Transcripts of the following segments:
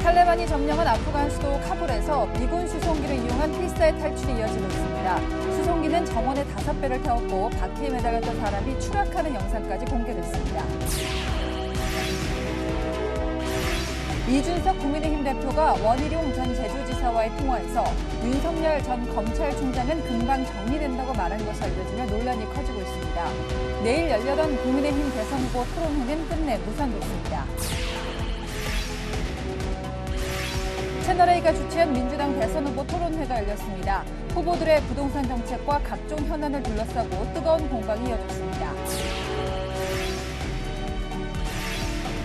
탈레반이 점령한 아프간 수도 카불에서 미군 수송기를 이용한 필사의 탈출이 이어지고 있습니다. 수송기는 정원의 5배를 태웠고 바퀴에 매달렸던 사람이 추락하는 영상까지 공개됐습니다. 이준석 국민의힘 대표가 원희룡 전 제주지사와의 통화에서 윤석열 전 검찰총장은 금방 정리된다고 말한 것이 알려지며 논란이 커지고 있습니다. 내일 열려던 국민의힘 대선 후보 토론회는 끝내 무산됐습니다. 채널A가 주최한 민주당 대선 후보 토론회가 열렸습니다. 후보들의 부동산 정책과 각종 현안을 둘러싸고 뜨거운 공방이 이어졌습니다.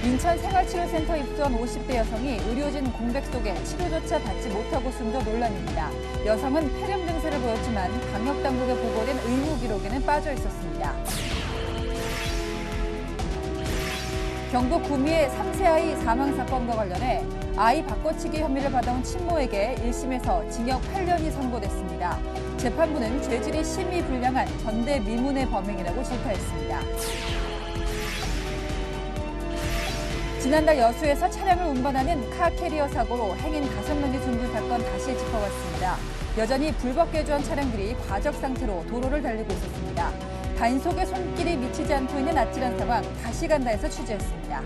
인천 생활치료센터 입소한 50대 여성이 의료진 공백 속에 치료조차 받지 못하고 숨져 논란입니다. 여성은 폐렴 증세를 보였지만 방역당국에 보고된 의무 기록에는 빠져 있었습니다. 경북 구미의 3세 아이 사망 사건과 관련해 아이 바꿔치기 혐의를 받아온 친모에게 1심에서 징역 8년이 선고됐습니다. 재판부는 죄질이 심히 불량한 전대미문의 범행이라고 질타했습니다. 지난달 여수에서 차량을 운반하는 카캐리어 사고로 행인 5명이 숨진 사건 다시 짚어봤습니다. 여전히 불법 개조한 차량들이 과적 상태로 도로를 달리고 있었습니다. 단속에 손길이 미치지 않고 있는 아찔한 상황, 다시 간다에서 취재했습니다.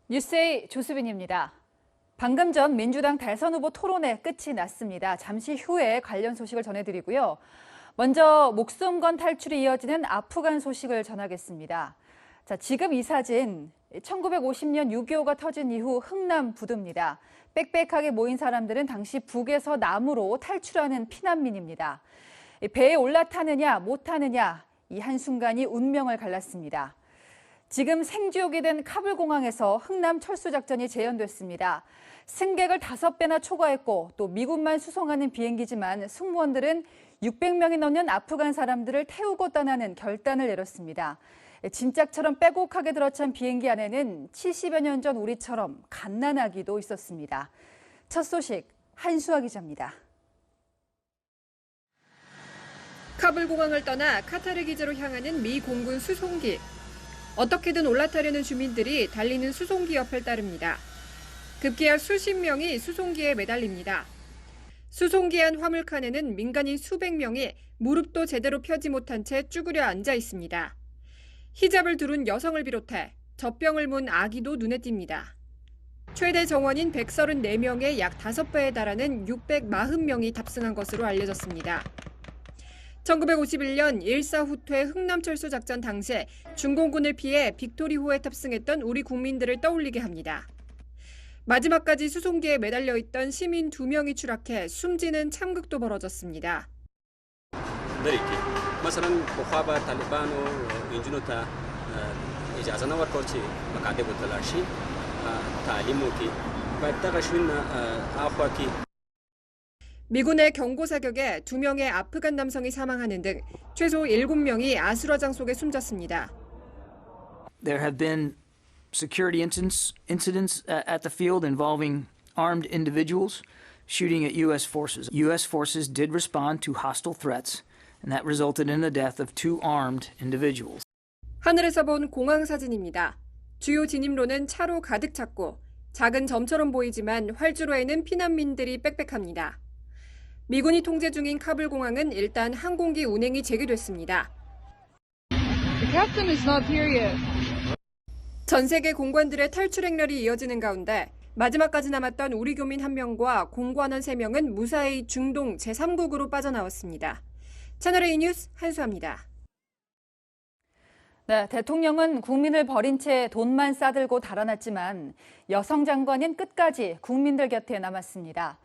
뉴스A 조수빈입니다. 방금 전 민주당 대선 후보 토론회 끝이 났습니다. 잠시 후에 관련 소식을 전해드리고요. 먼저 목숨 건 탈출이 이어지는 아프간 소식을 전하겠습니다. 자, 지금 이 사진, 1950년 6.25가 터진 이후 흥남 부두입니다. 빽빽하게 모인 사람들은 당시 북에서 남으로 탈출하는 피난민입니다. 배에 올라타느냐 못타느냐 이 한순간이 운명을 갈랐습니다. 지금 생지옥이 된 카불공항에서 흥남 철수작전이 재현됐습니다. 승객을 5배나 초과했고 또 미군만 수송하는 비행기지만 승무원들은 600명이 넘는 아프간 사람들을 태우고 떠나는 결단을 내렸습니다. 진짝처럼 빼곡하게 들어찬 비행기 안에는 70여 년 전 우리처럼 갓난아기도 있었습니다. 첫 소식 한수아 기자입니다. 카불 공항을 떠나 카타르 기지로 향하는 미 공군 수송기. 어떻게든 올라타려는 주민들이 달리는 수송기 옆을 따릅니다. 급기야 수십 명이 수송기에 매달립니다. 수송기 안 화물칸에는 민간인 수백 명이 무릎도 제대로 펴지 못한 채 쭈그려 앉아 있습니다. 히잡을 두른 여성을 비롯해 젖병을 문 아기도 눈에 띕니다. 최대 정원인 134명의 약 5배에 달하는 640명이 탑승한 것으로 알려졌습니다. 1951년 일사후퇴 흥남철수 작전 당시 중공군을 피해 빅토리호에 탑승했던 우리 국민들을 떠올리게 합니다. 마지막까지 수송기에 매달려 있던 시민 2명이 추락해 숨지는 참극도 벌어졌습니다. مثلا مخابر طالبان و اینجونو ته اجازه نه ورکول چې مقاده وتلار شي تعلیم وکړي باید دغه شوین اخوا کې 미군의 경고 사격에 2명의 아프간 남성이 사망하는 등 최소 7명이 아수라장 속에 숨졌습니다. There have been security incidents at the field involving armed individuals shooting at U.S. forces. U.S. forces did respond to hostile threats, and that resulted in the death of 2 armed individuals. 하늘에서 본 공항 사진입니다. 주요 진입로는 차로 가득 찼고 작은 점처럼 보이지만 활주로에는 피난민들이 빽빽합니다. 미군이 통제 중인 카불 공항은 일단 항공기 운행이 재개됐습니다. The captain is not here yet. 전 세계 공관들의 탈출 행렬이 이어지는 가운데 마지막까지 남았던 우리 교민 1명과 공관원 3명은 무사히 중동 제3국으로 빠져나왔습니다. 채널A 뉴스 한수아입니다. 네, 대통령은 국민을 버린 채 돈만 싸들고 달아났지만 여성 장관은 끝까지 국민들 곁에 남았습니다.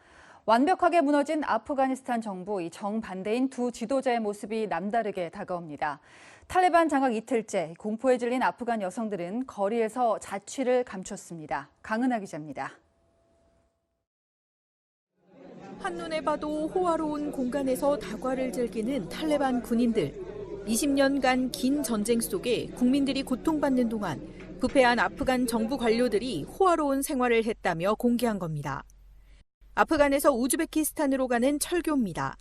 완벽하게 무너진 아프가니스탄 정부, 이 정반대인 두 지도자의 모습이 남다르게 다가옵니다. 탈레반 장악 이틀째 공포에 질린 아프간 여성들은 거리에서 자취를 감췄습니다. 강은하 기자입니다. 한눈에 봐도 호화로운 공간에서 다과를 즐기는 탈레반 군인들. 20년간 긴 전쟁 속에 국민들이 고통받는 동안 부패한 아프간 정부 관료들이 호화로운 생활을 했다며 공개한 겁니다. 아프간에서 우즈베키스탄으로 가는 철교입니다.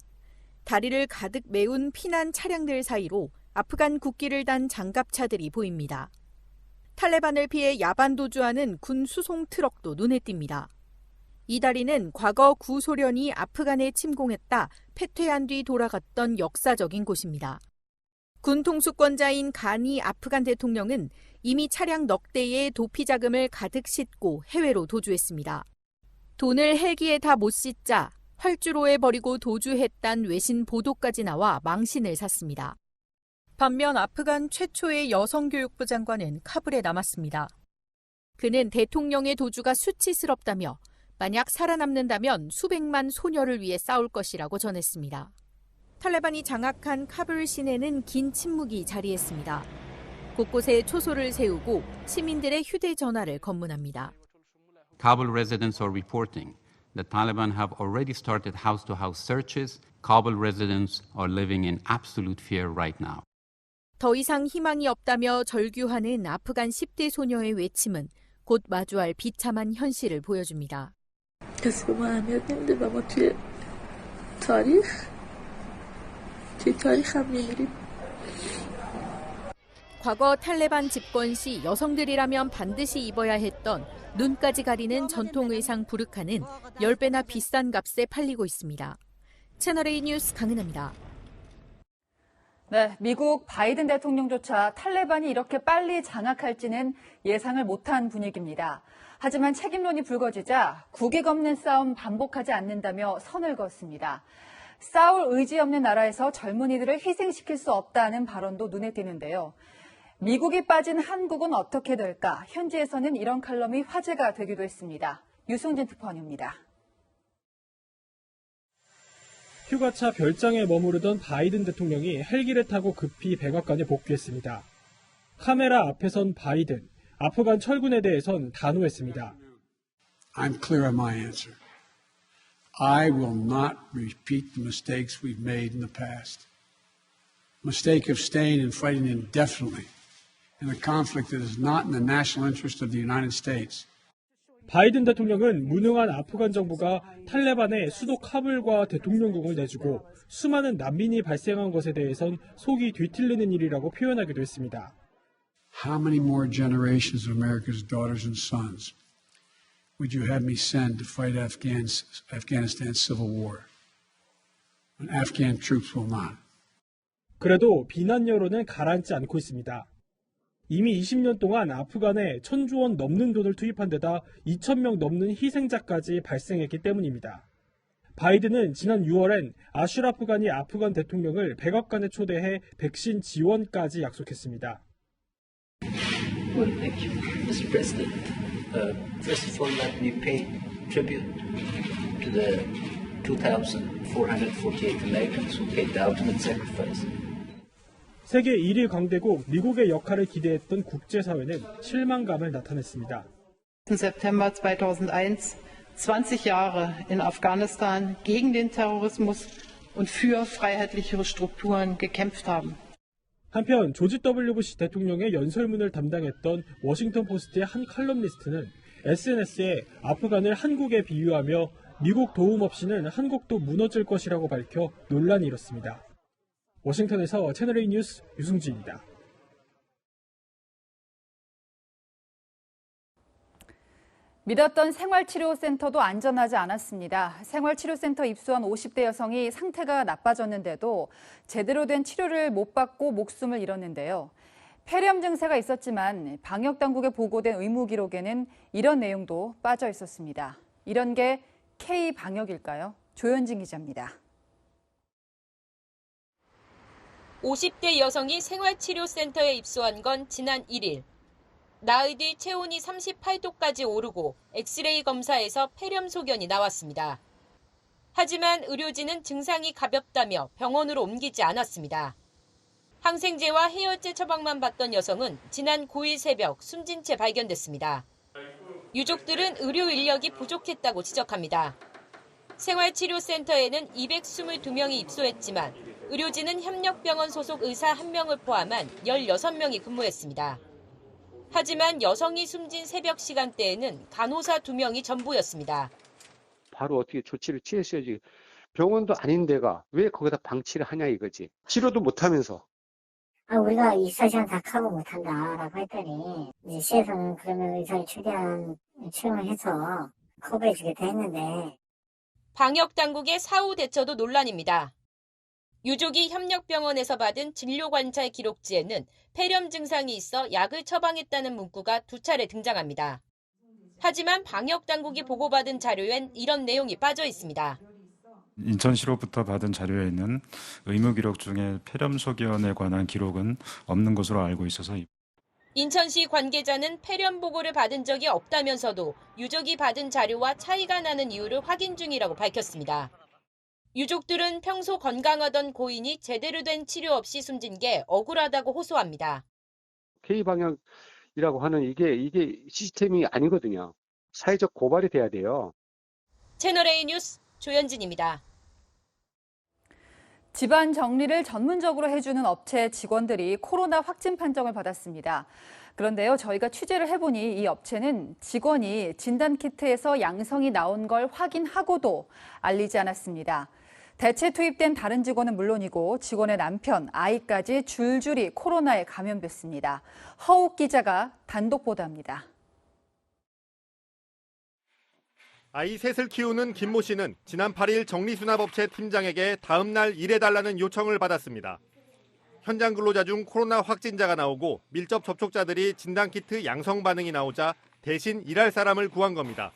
다리를 가득 메운 피난 차량들 사이로 아프간 국기를 단 장갑차들이 보입니다. 탈레반을 피해 야반 도주하는 군 수송 트럭도 눈에 띕니다. 이 다리는 과거 구소련이 아프간에 침공했다 패퇴한 뒤 돌아갔던 역사적인 곳입니다. 군 통수권자인 가니 아프간 대통령은 이미 차량 넉 대의 도피 자금을 가득 싣고 해외로 도주했습니다. 돈을 헬기에 다 못 싣자 활주로에 버리고 도주했단 외신 보도까지 나와 망신을 샀습니다. 반면 아프간 최초의 여성교육부 장관은 카불에 남았습니다. 그는 대통령의 도주가 수치스럽다며 만약 살아남는다면 수백만 소녀를 위해 싸울 것이라고 전했습니다. 탈레반이 장악한 카불 시내는 긴 침묵이 자리했습니다. 곳곳에 초소를 세우고 시민들의 휴대전화를 검문합니다. Kabul residents are reporting that Taliban have already started house-to-house searches. Kabul residents are living in absolute fear right now. 더 이상 희망이 없다며 절규하는 아프간 10대 소녀의 외침은 곧 마주할 비참한 현실을 보여줍니다. 과거 탈레반 집권 시 여성들이라면 반드시 입어야 했던 눈까지 가리는 전통 의상 부르카는 10배나 비싼 값에 팔리고 있습니다. 채널A 뉴스 강은하입니다. 네, 미국 바이든 대통령조차 탈레반이 이렇게 빨리 장악할지는 예상을 못한 분위기입니다. 하지만 책임론이 불거지자 국익 없는 싸움 반복하지 않는다며 선을 그었습니다. 싸울 의지 없는 나라에서 젊은이들을 희생시킬 수 없다는 발언도 눈에 띄는데요. 미국이 빠진 한국은 어떻게 될까? 현지에서는 이런 칼럼이 화제가 되기도 했습니다. 유승진 특파원입니다. 휴가차 별장에 머무르던 바이든 대통령이 헬기를 타고 급히 백악관에 복귀했습니다. 카메라 앞에 선 바이든, 아프간 철군에 대해선 단호했습니다. I'm clear on my answer. I will not repeat the mistakes we've made in the past. Mistake of staying and fighting indefinitely in a conflict that is not in the national interest of the United States. 바이든 대통령은 무능한 아프간 정부가 탈레반에 수도 카불과 대통령궁을 내주고 수많은 난민이 발생한 것에 대해선 속이 뒤틀리는 일이라고 표현하기도 했습니다. How many more generations of America's daughters and sons would you have me send to fight Afghanistan's civil war when Afghan troops will not? 그래도 비난 여론은 가라앉지 않고 있습니다. 이미 20년 동안 아프간에 1,000조 원 넘는 돈을 투입한 데다 2,000명 넘는 희생자까지 발생했기 때문입니다. 바이든은 지난 6월엔 아슈라프 가니 아프간 대통령을 백악관에 초대해 백신 지원까지 약속했습니다. Well, thank you, Mr. President. First of all, let me pay tribute to the 2,448 Americans who paid the ultimate sacrifice. 세계 1위 강대국 미국의 역할을 기대했던 국제사회는 실망감을 나타냈습니다. September 2001, 20 Jahre in Afghanistan gegen den Terrorismus und für freiheitlichere Strukturen gekämpft haben. 한편 조지 W. 부시 대통령의 연설문을 담당했던 워싱턴 포스트의 한 칼럼니스트는 SNS에 아프간을 한국에 비유하며 미국 도움 없이는 한국도 무너질 것이라고 밝혀 논란이 일었습니다. 워싱턴에서 채널A 뉴스 유승진입니다. 믿었던 생활치료센터도 안전하지 않았습니다. 생활치료센터 입소한 50대 여성이 상태가 나빠졌는데도 제대로 된 치료를 못 받고 목숨을 잃었는데요. 폐렴 증세가 있었지만 방역당국에 보고된 의무 기록에는 이런 내용도 빠져 있었습니다. 이런 게 K방역일까요? 조현진 기자입니다. 50대 여성이 생활치료센터에 입소한 건 지난 1일. 나흘 뒤 체온이 38도까지 오르고 엑스레이 검사에서 폐렴 소견이 나왔습니다. 하지만 의료진은 증상이 가볍다며 병원으로 옮기지 않았습니다. 항생제와 해열제 처방만 받던 여성은 지난 9일 새벽 숨진 채 발견됐습니다. 유족들은 의료 인력이 부족했다고 지적합니다. 생활치료센터에는 222명이 입소했지만 의료진은 협력병원 소속 의사 1명을 포함한 16명이 근무했습니다. 하지만 여성이 숨진 새벽 시간대에는 간호사 2명이 전부였습니다. 바로 어떻게 조치를 취했어야지. 병원도 아닌 데가 왜 거기다 방치를 하냐 이거지. 치료도 못하면서 우리가 24시간 다 커버 못한다라고 했더니 이제 시에서는 그러면 의사를 최대한 채용을 해서 커버해주겠다 했는데 방역 당국의 사후 대처도 논란입니다. 유족이 협력병원에서 받은 진료관찰 기록지에는 폐렴 증상이 있어 약을 처방했다는 문구가 2차례 등장합니다. 하지만 방역 당국이 보고받은 자료엔 이런 내용이 빠져 있습니다. 인천시로부터 받은 자료에는 의무 기록 중에 폐렴 소견에 관한 기록은 없는 것으로 알고 있어서 인천시 관계자는 폐렴 보고를 받은 적이 없다면서도 유족이 받은 자료와 차이가 나는 이유를 확인 중이라고 밝혔습니다. 유족들은 평소 건강하던 고인이 제대로 된 치료 없이 숨진 게 억울하다고 호소합니다. K방역이라고 하는 이게 시스템이 아니거든요. 사회적 고발이 돼야 돼요. 채널A 뉴스 조현진입니다. 집안 정리를 전문적으로 해주는 업체 직원들이 코로나 확진 판정을 받았습니다. 그런데요, 저희가 취재를 해보니 이 업체는 직원이 진단키트에서 양성이 나온 걸 확인하고도 알리지 않았습니다. 대체 투입된 다른 직원은 물론이고 직원의 남편, 아이까지 줄줄이 코로나에 감염됐습니다. 허욱 기자가 단독 보도합니다. 아이 셋을 키우는 김모 씨는 지난 8일 정리수납업체 팀장에게 다음 날 일해달라는 요청을 받았습니다. 현장 근로자 중 코로나 확진자가 나오고 밀접 접촉자들이 진단키트 양성 반응이 나오자 대신 일할 사람을 구한 겁니다.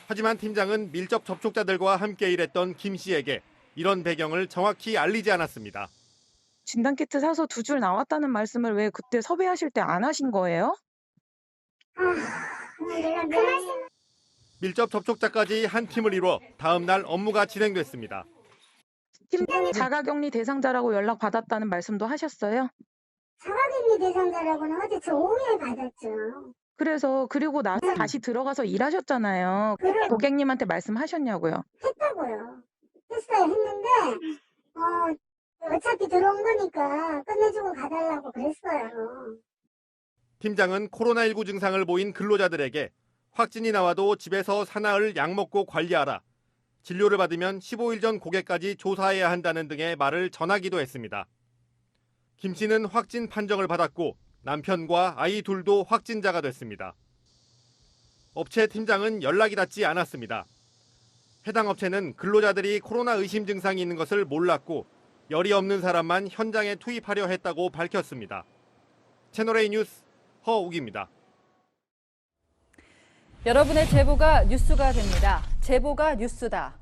하지만 팀장은 밀접 접촉자들과 함께 일했던 김 씨에게 이런 배경을 정확히 알리지 않았습니다. 진단키트 사서 2줄 나왔다는 말씀을 왜 그때 섭외하실 때 안 하신 거예요? 밀접 접촉자까지 한 팀을 이뤄 다음 날 업무가 진행됐습니다. 팀장이 자가격리 대상자라고 연락받았다는 말씀도 하셨어요? 자가격리 대상자라고는 어제 저 오후에 받았죠. 그리고 나서 다시 들어가서 일하셨잖아요. 고객님한테 말씀하셨냐고요? 했다고요. 했어요. 했는데 어차피 들어온 거니까 끝내주고 가달라고 그랬어요. 팀장은 코로나19 증상을 보인 근로자들에게 확진이 나와도 집에서 사나흘 약 먹고 관리하라. 진료를 받으면 15일 전 고객까지 조사해야 한다는 등의 말을 전하기도 했습니다. 김 씨는 확진 판정을 받았고 남편과 아이 둘도 확진자가 됐습니다. 업체 팀장은 연락이 닿지 않았습니다. 해당 업체는 근로자들이 코로나 의심 증상이 있는 것을 몰랐고 열이 없는 사람만 현장에 투입하려 했다고 밝혔습니다. 채널A 뉴스 허욱입니다. 여러분의 제보가 뉴스가 됩니다. 제보가 뉴스다.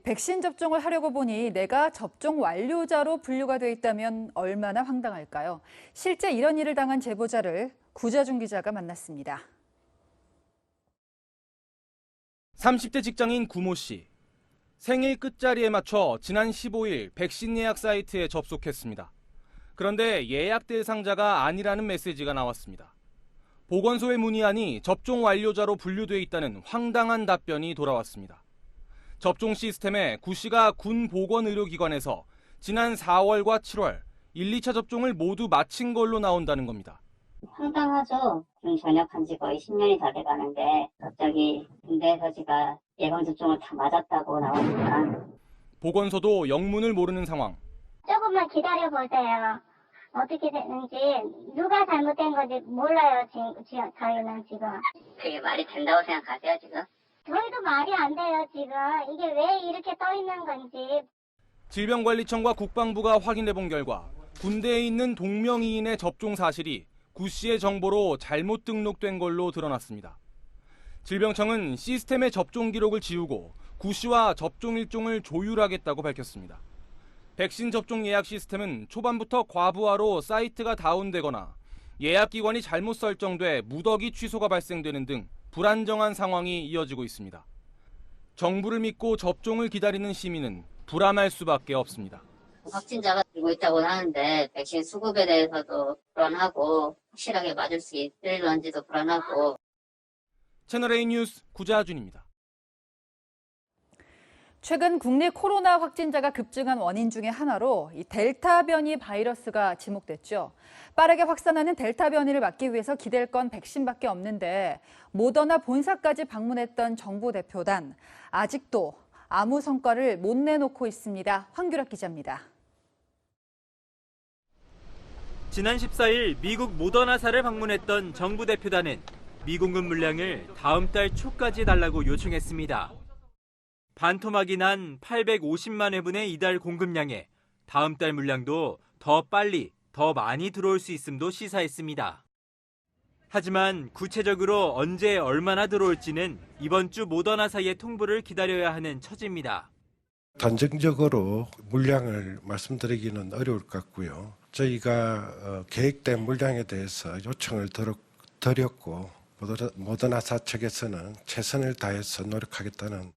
백신 접종을 하려고 보니 내가 접종 완료자로 분류가 돼 있다면 얼마나 황당할까요? 실제 이런 일을 당한 제보자를 구자준 기자가 만났습니다. 30대 직장인 구모 씨. 생일 끝자리에 맞춰 지난 15일 백신 예약 사이트에 접속했습니다. 그런데 예약 대상자가 아니라는 메시지가 나왔습니다. 보건소에 문의하니 접종 완료자로 분류돼 있다는 황당한 답변이 돌아왔습니다. 접종 시스템에 구 씨가 군 보건의료기관에서 지난 4월과 7월 1, 2차 접종을 모두 마친 걸로 나온다는 겁니다. 황당하죠. 군 전역한 지 거의 10년이 다 돼가는데 갑자기 군대에서 제가 예방접종을 다 맞았다고 나오니까. 보건소도 영문을 모르는 상황. 조금만 기다려보세요. 어떻게 됐는지 누가 잘못된 건지 몰라요. 저희는 지금. 그게 말이 된다고 생각하세요 지금? 저희도 말이 안 돼요 지금. 이게 왜 이렇게 떠 있는 건지. 질병관리청과 국방부가 확인해본 결과 군대에 있는 동명이인의 접종 사실이 구 씨의 정보로 잘못 등록된 걸로 드러났습니다. 질병청은 시스템의 접종 기록을 지우고 구 씨와 접종 일정을 조율하겠다고 밝혔습니다. 백신 접종 예약 시스템은 초반부터 과부하로 사이트가 다운되거나 예약기관이 잘못 설정돼 무더기 취소가 발생되는 등 불안정한 상황이 이어지고 있습니다. 정부를 믿고 접종을 기다리는 시민은 불안할 수밖에 없습니다. 확진자가 들고 있다고 하는데 백신 수급에 대해서도 불안하고 확실하게 맞을 수 있을런지도 불안하고. 채널A 뉴스 구자준입니다. 최근 국내 코로나 확진자가 급증한 원인 중에 하나로 이 델타 변이 바이러스가 지목됐죠. 빠르게 확산하는 델타 변이를 막기 위해서 기댈 건 백신밖에 없는데 모더나 본사까지 방문했던 정부 대표단 아직도 아무 성과를 못 내놓고 있습니다. 황규락 기자입니다. 지난 14일 미국 모더나사를 방문했던 정부 대표단은 미공급 물량을 다음 달 초까지 달라고 요청했습니다. 반토막이 난 850만 회분의 이달 공급량에 다음 달 물량도 더 빨리, 더 많이 들어올 수 있음도 시사했습니다. 하지만 구체적으로 언제 얼마나 들어올지는 이번 주 모더나사의 통보를 기다려야 하는 처지입니다. 단정적으로 물량을 말씀드리기는 어려울 것 같고요. 저희가 계획된 물량에 대해서 요청을 드렸고 모더나사 측에서는 최선을 다해서 노력하겠다는.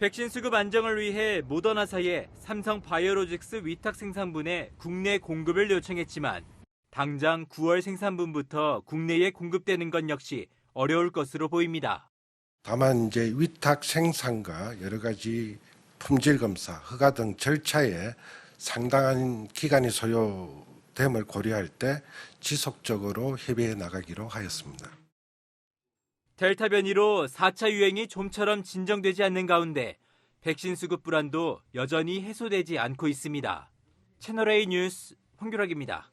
백신 수급 안정을 위해 모더나사에 삼성 바이오로직스 위탁 생산분의 국내 공급을 요청했지만 당장 9월 생산분부터 국내에 공급되는 건 역시 어려울 것으로 보입니다. 다만 이제 위탁 생산과 여러 가지 품질 검사, 허가 등 절차에 상당한 기간이 소요됨을 고려할 때 지속적으로 협의해 나가기로 하였습니다. 델타 변이로 4차 유행이 좀처럼 진정되지 않는 가운데 백신 수급 불안도 여전히 해소되지 않고 있습니다. 채널A 뉴스 황규락입니다.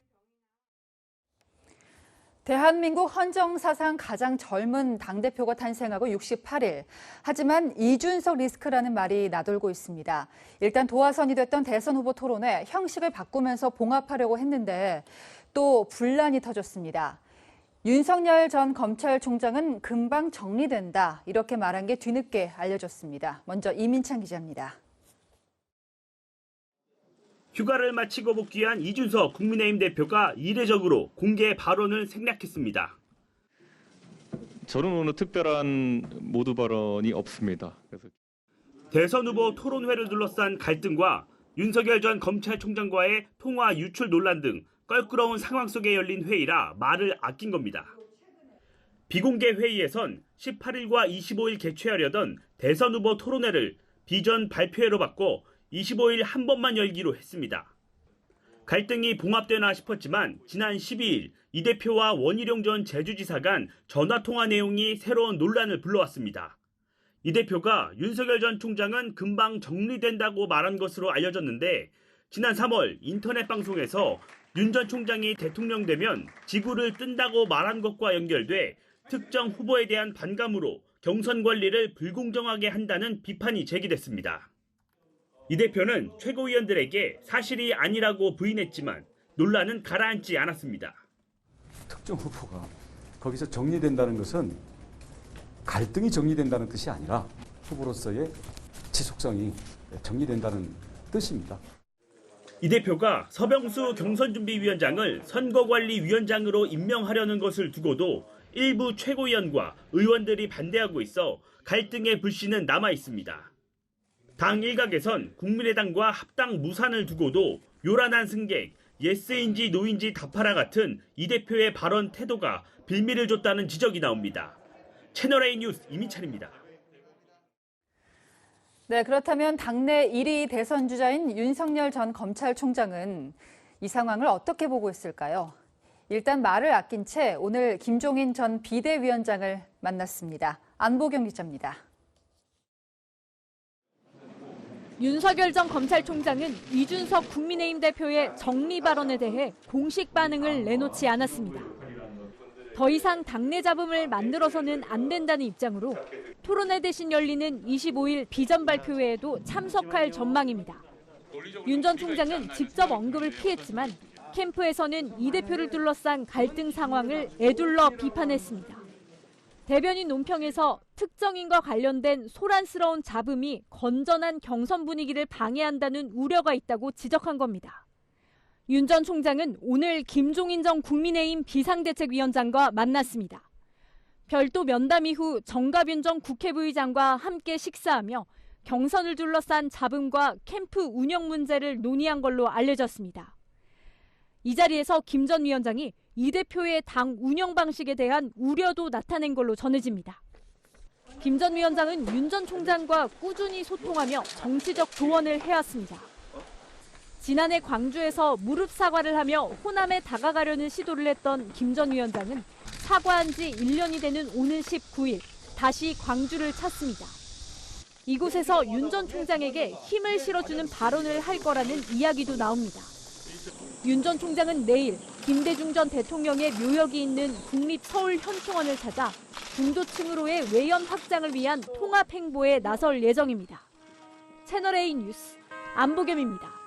대한민국 헌정사상 가장 젊은 당대표가 탄생하고 68일. 하지만 이준석 리스크라는 말이 나돌고 있습니다. 일단 도화선이 됐던 대선 후보 토론회 형식을 바꾸면서 봉합하려고 했는데 또 분란이 터졌습니다. 윤석열 전 검찰총장은 금방 정리된다 이렇게 말한 게 뒤늦게 알려졌습니다. 먼저 이민찬 기자입니다. 휴가를 마치고 복귀한 이준석 국민의힘 대표가 이례적으로 공개 발언을 생략했습니다. 저는 오늘 특별한 모두 발언이 없습니다. 대선 후보 토론회를 둘러싼 갈등과 윤석열 전 검찰총장과의 통화 유출 논란 등 껄끄러운 상황 속에 열린 회의라 말을 아낀 겁니다. 비공개 회의에선 18일과 25일 개최하려던 대선 후보 토론회를 비전 발표회로 바꿔 25일 한 번만 열기로 했습니다. 갈등이 봉합되나 싶었지만 지난 12일 이 대표와 원희룡 전 제주지사 간 전화통화 내용이 새로운 논란을 불러왔습니다. 이 대표가 윤석열 전 총장은 금방 정리된다고 말한 것으로 알려졌는데 지난 3월 인터넷 방송에서 윤 전 총장이 대통령 되면 지구를 뜬다고 말한 것과 연결돼 특정 후보에 대한 반감으로 경선 관리를 불공정하게 한다는 비판이 제기됐습니다. 이 대표는 최고위원들에게 사실이 아니라고 부인했지만 논란은 가라앉지 않았습니다. 특정 후보가 거기서 정리된다는 것은 갈등이 정리된다는 뜻이 아니라 후보로서의 지속성이 정리된다는 뜻입니다. 이 대표가 서병수 경선준비위원장을 선거관리위원장으로 임명하려는 것을 두고도 일부 최고위원과 의원들이 반대하고 있어 갈등의 불씨는 남아 있습니다. 당 일각에선 국민의당과 합당 무산을 두고도 요란한 승객, 예스인지 노인지 답하라 같은 이 대표의 발언 태도가 빌미를 줬다는 지적이 나옵니다. 채널A 뉴스 이민찬입니다. 네, 그렇다면 당내 1위 대선 주자인 윤석열 전 검찰총장은 이 상황을 어떻게 보고 있을까요? 일단 말을 아낀 채 오늘 김종인 전 비대위원장을 만났습니다. 안보경 기자입니다. 윤석열 전 검찰총장은 이준석 국민의힘 대표의 정리 발언에 대해 공식 반응을 내놓지 않았습니다. 더 이상 당내 잡음을 만들어서는 안 된다는 입장으로 토론회 대신 열리는 25일 비전 발표회에도 참석할 전망입니다. 윤 전 총장은 직접 언급을 피했지만 캠프에서는 이 대표를 둘러싼 갈등 상황을 에둘러 비판했습니다. 대변인 논평에서 특정인과 관련된 소란스러운 잡음이 건전한 경선 분위기를 방해한다는 우려가 있다고 지적한 겁니다. 윤 전 총장은 오늘 김종인 전 국민의힘 비상대책위원장과 만났습니다. 별도 면담 이후 정갑윤 전 국회부의장과 함께 식사하며 경선을 둘러싼 잡음과 캠프 운영 문제를 논의한 걸로 알려졌습니다. 이 자리에서 김 전 위원장이 이 대표의 당 운영 방식에 대한 우려도 나타낸 걸로 전해집니다. 김 전 위원장은 윤 전 총장과 꾸준히 소통하며 정치적 조언을 해왔습니다. 지난해 광주에서 무릎 사과를 하며 호남에 다가가려는 시도를 했던 김 전 위원장은 사과한 지 1년이 되는 오는 19일 다시 광주를 찾습니다. 이곳에서 윤 전 총장에게 힘을 실어주는 발언을 할 거라는 이야기도 나옵니다. 윤 전 총장은 내일 김대중 전 대통령의 묘역이 있는 국립서울현충원을 찾아 중도층으로의 외연 확장을 위한 통합 행보에 나설 예정입니다. 채널A 뉴스 안보겸입니다.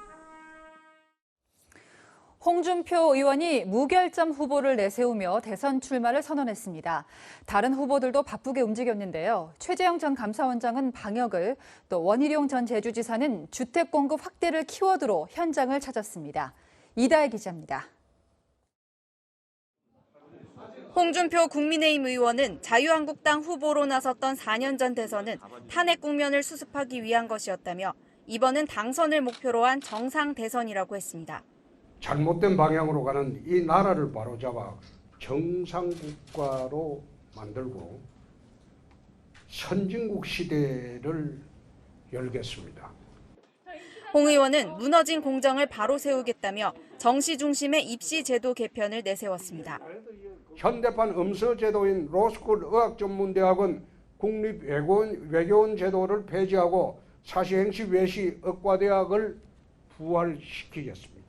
홍준표 의원이 무결점 후보를 내세우며 대선 출마를 선언했습니다. 다른 후보들도 바쁘게 움직였는데요. 최재형 전 감사원장은 방역을, 또 원희룡 전 제주지사는 주택 공급 확대를 키워드로 현장을 찾았습니다. 이다혜 기자입니다. 홍준표 국민의힘 의원은 자유한국당 후보로 나섰던 4년 전 대선은 탄핵 국면을 수습하기 위한 것이었다며 이번은 당선을 목표로 한 정상 대선이라고 했습니다. 잘못된 방향으로 가는 이 나라를 바로잡아 정상국가로 만들고 선진국 시대를 열겠습니다. 홍 의원은 무너진 공정을 바로 세우겠다며 정시 중심의 입시 제도 개편을 내세웠습니다. 현대판 음서 제도인 로스쿨 의학전문대학은 국립외교원 제도를 폐지하고 사시행시 외시 의과대학을 부활시키겠습니다.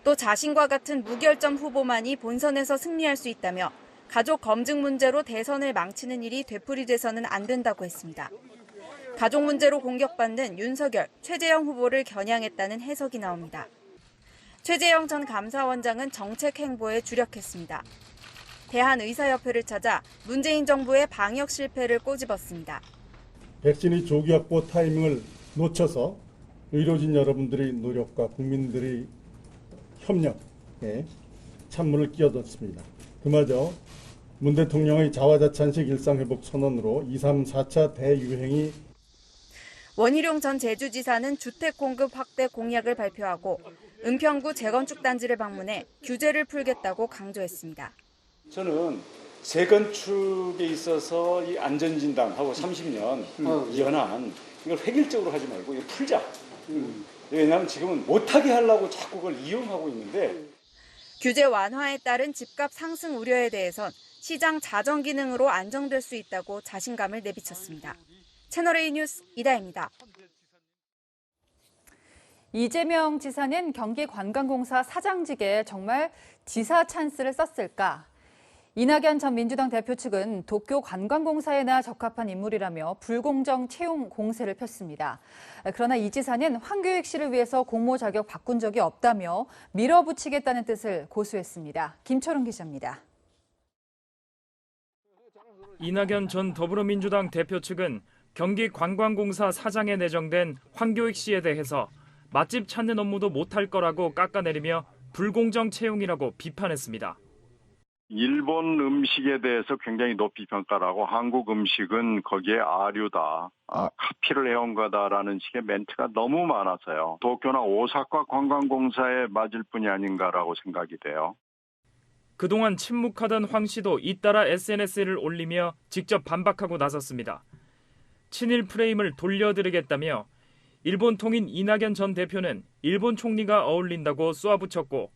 또 자신과 같은 무결점 후보만이 본선에서 승리할 수 있다며 가족 검증 문제로 대선을 망치는 일이 되풀이돼서는 안 된다고 했습니다. 가족 문제로 공격받는 윤석열, 최재형 후보를 겨냥했다는 해석이 나옵니다. 최재형 전 감사원장은 정책 행보에 주력했습니다. 대한의사협회를 찾아 문재인 정부의 방역 실패를 꼬집었습니다. 백신의 조기 확보 타이밍을 놓쳐서 의료진 여러분들의 노력과 국민들의 협력에 찬물을 끼얹었습니다. 그마저 문 대통령의 자화자찬식 일상회복 선언으로 2, 3, 4차 대유행이 원희룡 전 제주지사는 주택 공급 확대 공약을 발표하고 은평구 재건축 단지를 방문해 규제를 풀겠다고 강조했습니다. 저는 재건축에 있어서 이 안전진단하고 30년 연한 이걸 획일적으로 하지 말고 이거 풀자. 왜냐하면 지금은 못하게 하려고 자꾸 그걸 이용하고 있는데. 규제 완화에 따른 집값 상승 우려에 대해선 시장 자정 기능으로 안정될 수 있다고 자신감을 내비쳤습니다. 채널A 뉴스 이다혜입니다. 이재명 지사는 경기관광공사 사장직에 정말 지사 찬스를 썼을까? 이낙연 전 민주당 대표 측은 도쿄 관광공사에나 적합한 인물이라며 불공정 채용 공세를 폈습니다. 그러나 이 지사는 황교익 씨를 위해서 공모 자격 바꾼 적이 없다며 밀어붙이겠다는 뜻을 고수했습니다. 김철웅 기자입니다. 이낙연 전 더불어민주당 대표 측은 경기관광공사 사장에 내정된 황교익 씨에 대해서 맛집 찾는 업무도 못할 거라고 깎아내리며 불공정 채용이라고 비판했습니다. 일본 음식에 대해서 굉장히 높이 평가하고 한국 음식은 거기에 아류다, 카피를 해온 거다라는 식의 멘트가 너무 많아서요. 도쿄나 오사카 관광공사에 맞을 뿐이 아닌가라고 생각이 돼요. 그동안 침묵하던 황 씨도 잇따라 SNS를 올리며 직접 반박하고 나섰습니다. 친일 프레임을 돌려드리겠다며 일본 통인 이낙연 전 대표는 일본 총리가 어울린다고 쏘아붙였고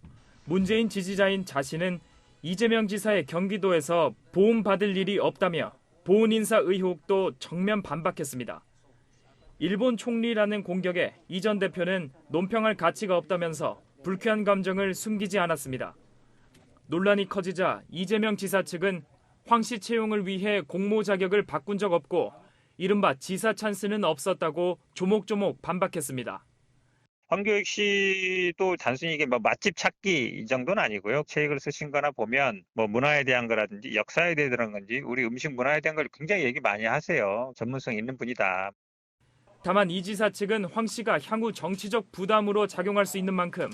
문재인 지지자인 자신은 이재명 지사의 경기도에서 보훈받을 일이 없다며 보훈 인사 의혹도 정면 반박했습니다. 일본 총리라는 공격에 이 전 대표는 논평할 가치가 없다면서 불쾌한 감정을 숨기지 않았습니다. 논란이 커지자 이재명 지사 측은 황 씨 채용을 위해 공모 자격을 바꾼 적 없고 이른바 지사 찬스는 없었다고 조목조목 반박했습니다. 황교익 씨도 단순히 이게 뭐 맛집 찾기 이 정도는 아니고요. 책을 쓰신 거나 보면 뭐 문화에 대한 거라든지 역사에 대한 건지 우리 음식 문화에 대한 걸 굉장히 얘기 많이 하세요. 전문성 있는 분이다. 다만 이 지사 측은 황 씨가 향후 정치적 부담으로 작용할 수 있는 만큼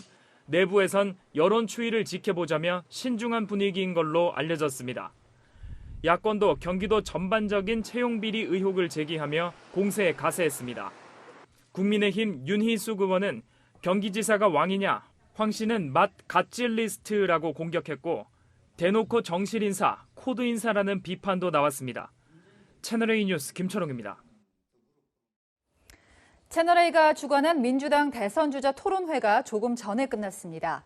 내부에선 여론 추이를 지켜보자며 신중한 분위기인 걸로 알려졌습니다. 야권도 경기도 전반적인 채용 비리 의혹을 제기하며 공세에 가세했습니다. 국민의힘 윤희숙 의원은 경기지사가 왕이냐, 황 씨는 맛 갓질 리스트라고 공격했고 대놓고 정실 인사, 코드 인사라는 비판도 나왔습니다. 채널A 뉴스 김철웅입니다. 채널A가 주관한 민주당 대선 주자 토론회가 조금 전에 끝났습니다.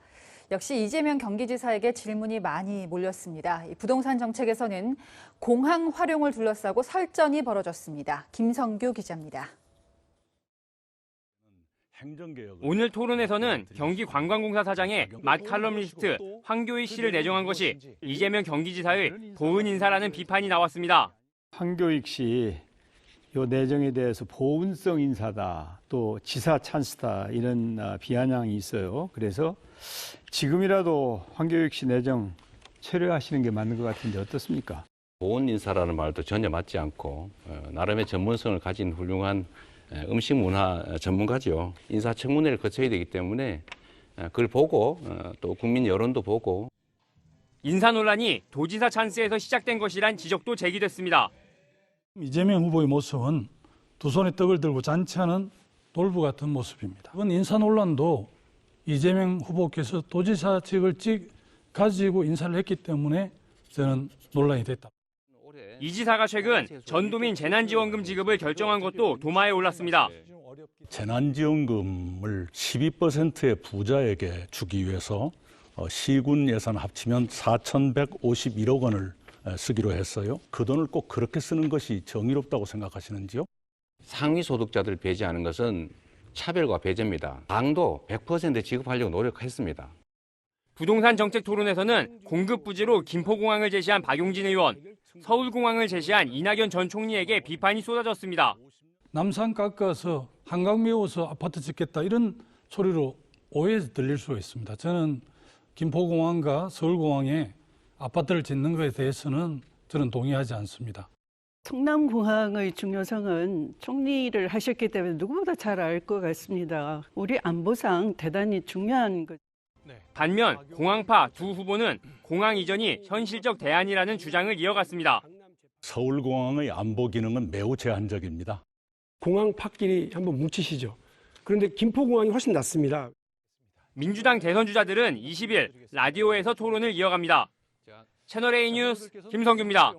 역시 이재명 경기지사에게 질문이 많이 몰렸습니다. 부동산 정책에서는 공항 활용을 둘러싸고 설전이 벌어졌습니다. 김성규 기자입니다. 오늘 토론에서는 경기관광공사 사장의 맛 칼럼니스트 황교익 씨를 내정한 것이 이재명 경기지사의 보은 인사라는 비판이 나왔습니다. 황교익 씨 요 내정에 대해서 보은성 인사다, 또 지사 찬스다 이런 비아냥이 있어요. 그래서 지금이라도 황교익 씨 내정 철회하시는 게 맞는 것 같은데 어떻습니까? 보은 인사라는 말도 전혀 맞지 않고 나름의 전문성을 가진 훌륭한 음식 문화 전문가죠. 인사청문회를 거쳐야 되기 때문에 그걸 보고 또 국민 여론도 보고. 인사 논란이 도지사 찬스에서 시작된 것이란 지적도 제기됐습니다. 이재명 후보의 모습은 두 손에 떡을 들고 잔치하는 놀부 같은 모습입니다. 이번 인사 논란도 이재명 후보께서 도지사직을 가지고 인사를 했기 때문에 저는 논란이 됐다. 이 지사가 최근 전도민 재난지원금 지급을 결정한 것도 도마에 올랐습니다. 재난지원금을 12%의 부자에게 주기 위해서 시군 예산 합치면 4,151억 원을 쓰기로 했어요. 그 돈을 꼭 그렇게 쓰는 것이 정의롭다고 생각하시는지요? 상위 소득자들을 배제하는 것은 차별과 배제입니다. 당도 100% 지급하려고 노력했습니다. 부동산 정책 토론에서는 공급 부지로 김포공항을 제시한 박용진 의원, 서울공항을 제시한 이낙연 전 총리에게 비판이 쏟아졌습니다. 남산 깎아서 한강 메워서 아파트 짓겠다 이런 소리로 오해해서 들릴 수가 있습니다. 저는 김포공항과 서울공항에 아파트를 짓는 것에 대해서는 저는 동의하지 않습니다. 성남공항의 중요성은 총리를 하셨기 때문에 누구보다 잘 알 것 같습니다. 우리 안보상 대단히 중요한 것. 반면 공항파 두 후보는 공항 이전이 현실적 대안이라는 주장을 이어갔습니다. 서울공항의 안보 기능은 매우 제한적입니다. 공항 팥길이 한번 뭉치시죠. 그런데 김포공항이 훨씬 낫습니다. 민주당 대선 주자들은 20일 라디오에서 토론을 이어갑니다. 채널A 뉴스 김성규입니다.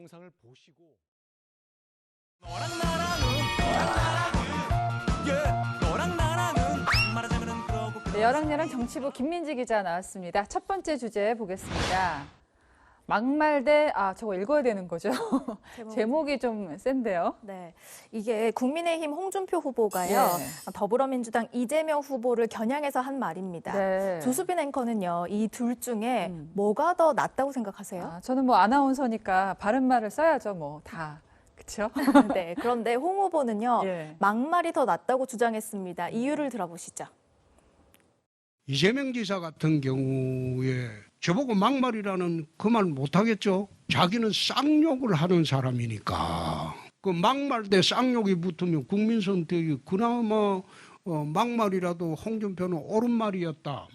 네, 여랑야랑 정치부 김민지 기자 나왔습니다. 첫 번째 주제 보겠습니다. 막말 대, 저거 읽어야 되는 거죠? 제목이 좀 센데요. 네, 이게 국민의힘 홍준표 후보가요. 더불어민주당 이재명 후보를 겨냥해서 한 말입니다. 네. 조수빈 앵커는요, 이 둘 중에 뭐가 더 낫다고 생각하세요? 저는 뭐 아나운서니까 바른 말을 써야죠, 뭐 다. 그렇죠? 네, 그런데 홍 후보는요, 막말이 더 낫다고 주장했습니다. 이유를 들어보시죠. 이재명 지사 같은 경우에 저보고 막말이라는 그 말 못하겠죠. 자기는 쌍욕을 하는 사람이니까. 그 막말 대 쌍욕이 붙으면 국민 선택이 그나마 막말이라도 홍준표는 옳은 말이었다.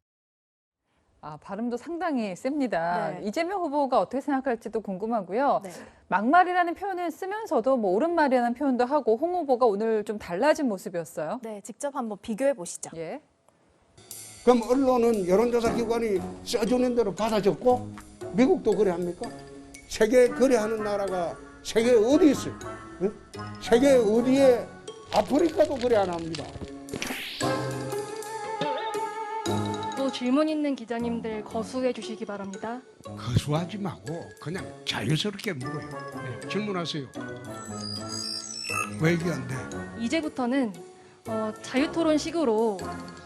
발음도 상당히 셉니다. 네. 이재명 후보가 어떻게 생각할지도 궁금하고요. 네. 막말이라는 표현을 쓰면서도 뭐 옳은 말이라는 표현도 하고 홍 후보가 오늘 좀 달라진 모습이었어요. 네, 직접 한번 비교해 보시죠. 예. 그럼 언론은 여론조사 기관이 써주는 대로 받아줬고 미국도 그래 합니까? 세계 거래하는 나라가 세계 어디 있어요? 응? 세계 어디에 아프리카도 거래 안 합니다. 또 질문 있는 기자님들 거수해 주시기 바랍니다. 거수하지 말고 그냥 자연스럽게 물어요. 네, 질문하세요. 왜 얘기 안 돼? 이제부터는 자유토론식으로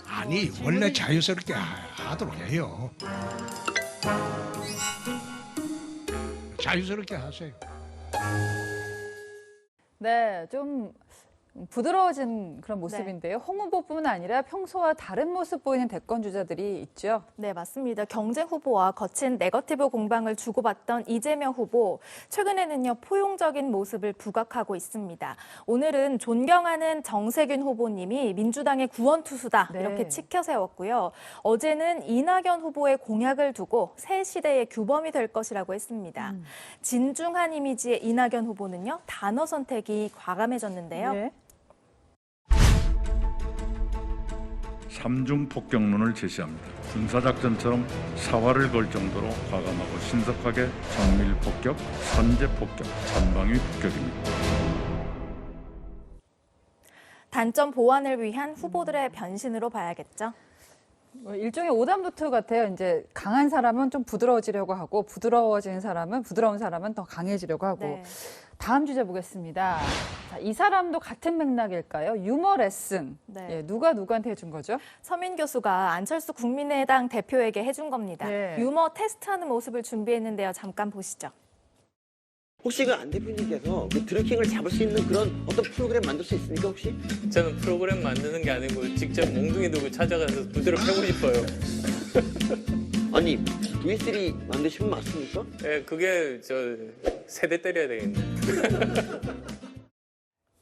아니 원래 자연스럽게 하도록 해요. 자연스럽게 하세요. 네, 좀 부드러워진 그런 모습인데요. 홍 후보뿐만 아니라 평소와 다른 모습 보이는 대권 주자들이 있죠. 네, 맞습니다. 경쟁 후보와 거친 네거티브 공방을 주고받던 이재명 후보, 최근에는요, 포용적인 모습을 부각하고 있습니다. 오늘은 존경하는 정세균 후보님이 민주당의 구원투수다, 이렇게 치켜 세웠고요. 어제는 이낙연 후보의 공약을 두고 새 시대의 규범이 될 것이라고 했습니다. 진중한 이미지의 이낙연 후보는요, 단어 선택이 과감해졌는데요. 네. 삼중 폭격론을 제시합니다. 군사작전처럼 사활을 걸 정도로 과감하고 신속하게 정밀 폭격, 선제 폭격, 전방위 폭격입니다. 단점 보완을 위한 후보들의 변신으로 봐야겠죠. 일종의 오답노트 같아요. 이제 강한 사람은 좀 부드러워지려고 하고 부드러운 사람은 더 강해지려고 하고. 네. 다음 주제 보겠습니다. 자, 이 사람도 같은 맥락일까요? 유머 레슨. 네. 예, 누가 누구한테 해준 거죠? 서민 교수가 안철수 국민의당 대표에게 해준 겁니다. 네. 유머 테스트하는 모습을 준비했는데요. 잠깐 보시죠. 혹시 그 안 대표님께서 그 드래킹을 잡을 수 있는 그런 어떤 프로그램 만들 수 있습니까 혹시? 저는 프로그램 만드는 게 아니고 직접 몽둥이 들고 찾아가서 두드려 패고 싶어요. 아니 V3 만드시면 맞습니까? 예, 그게 저 세대 때려야 되겠네.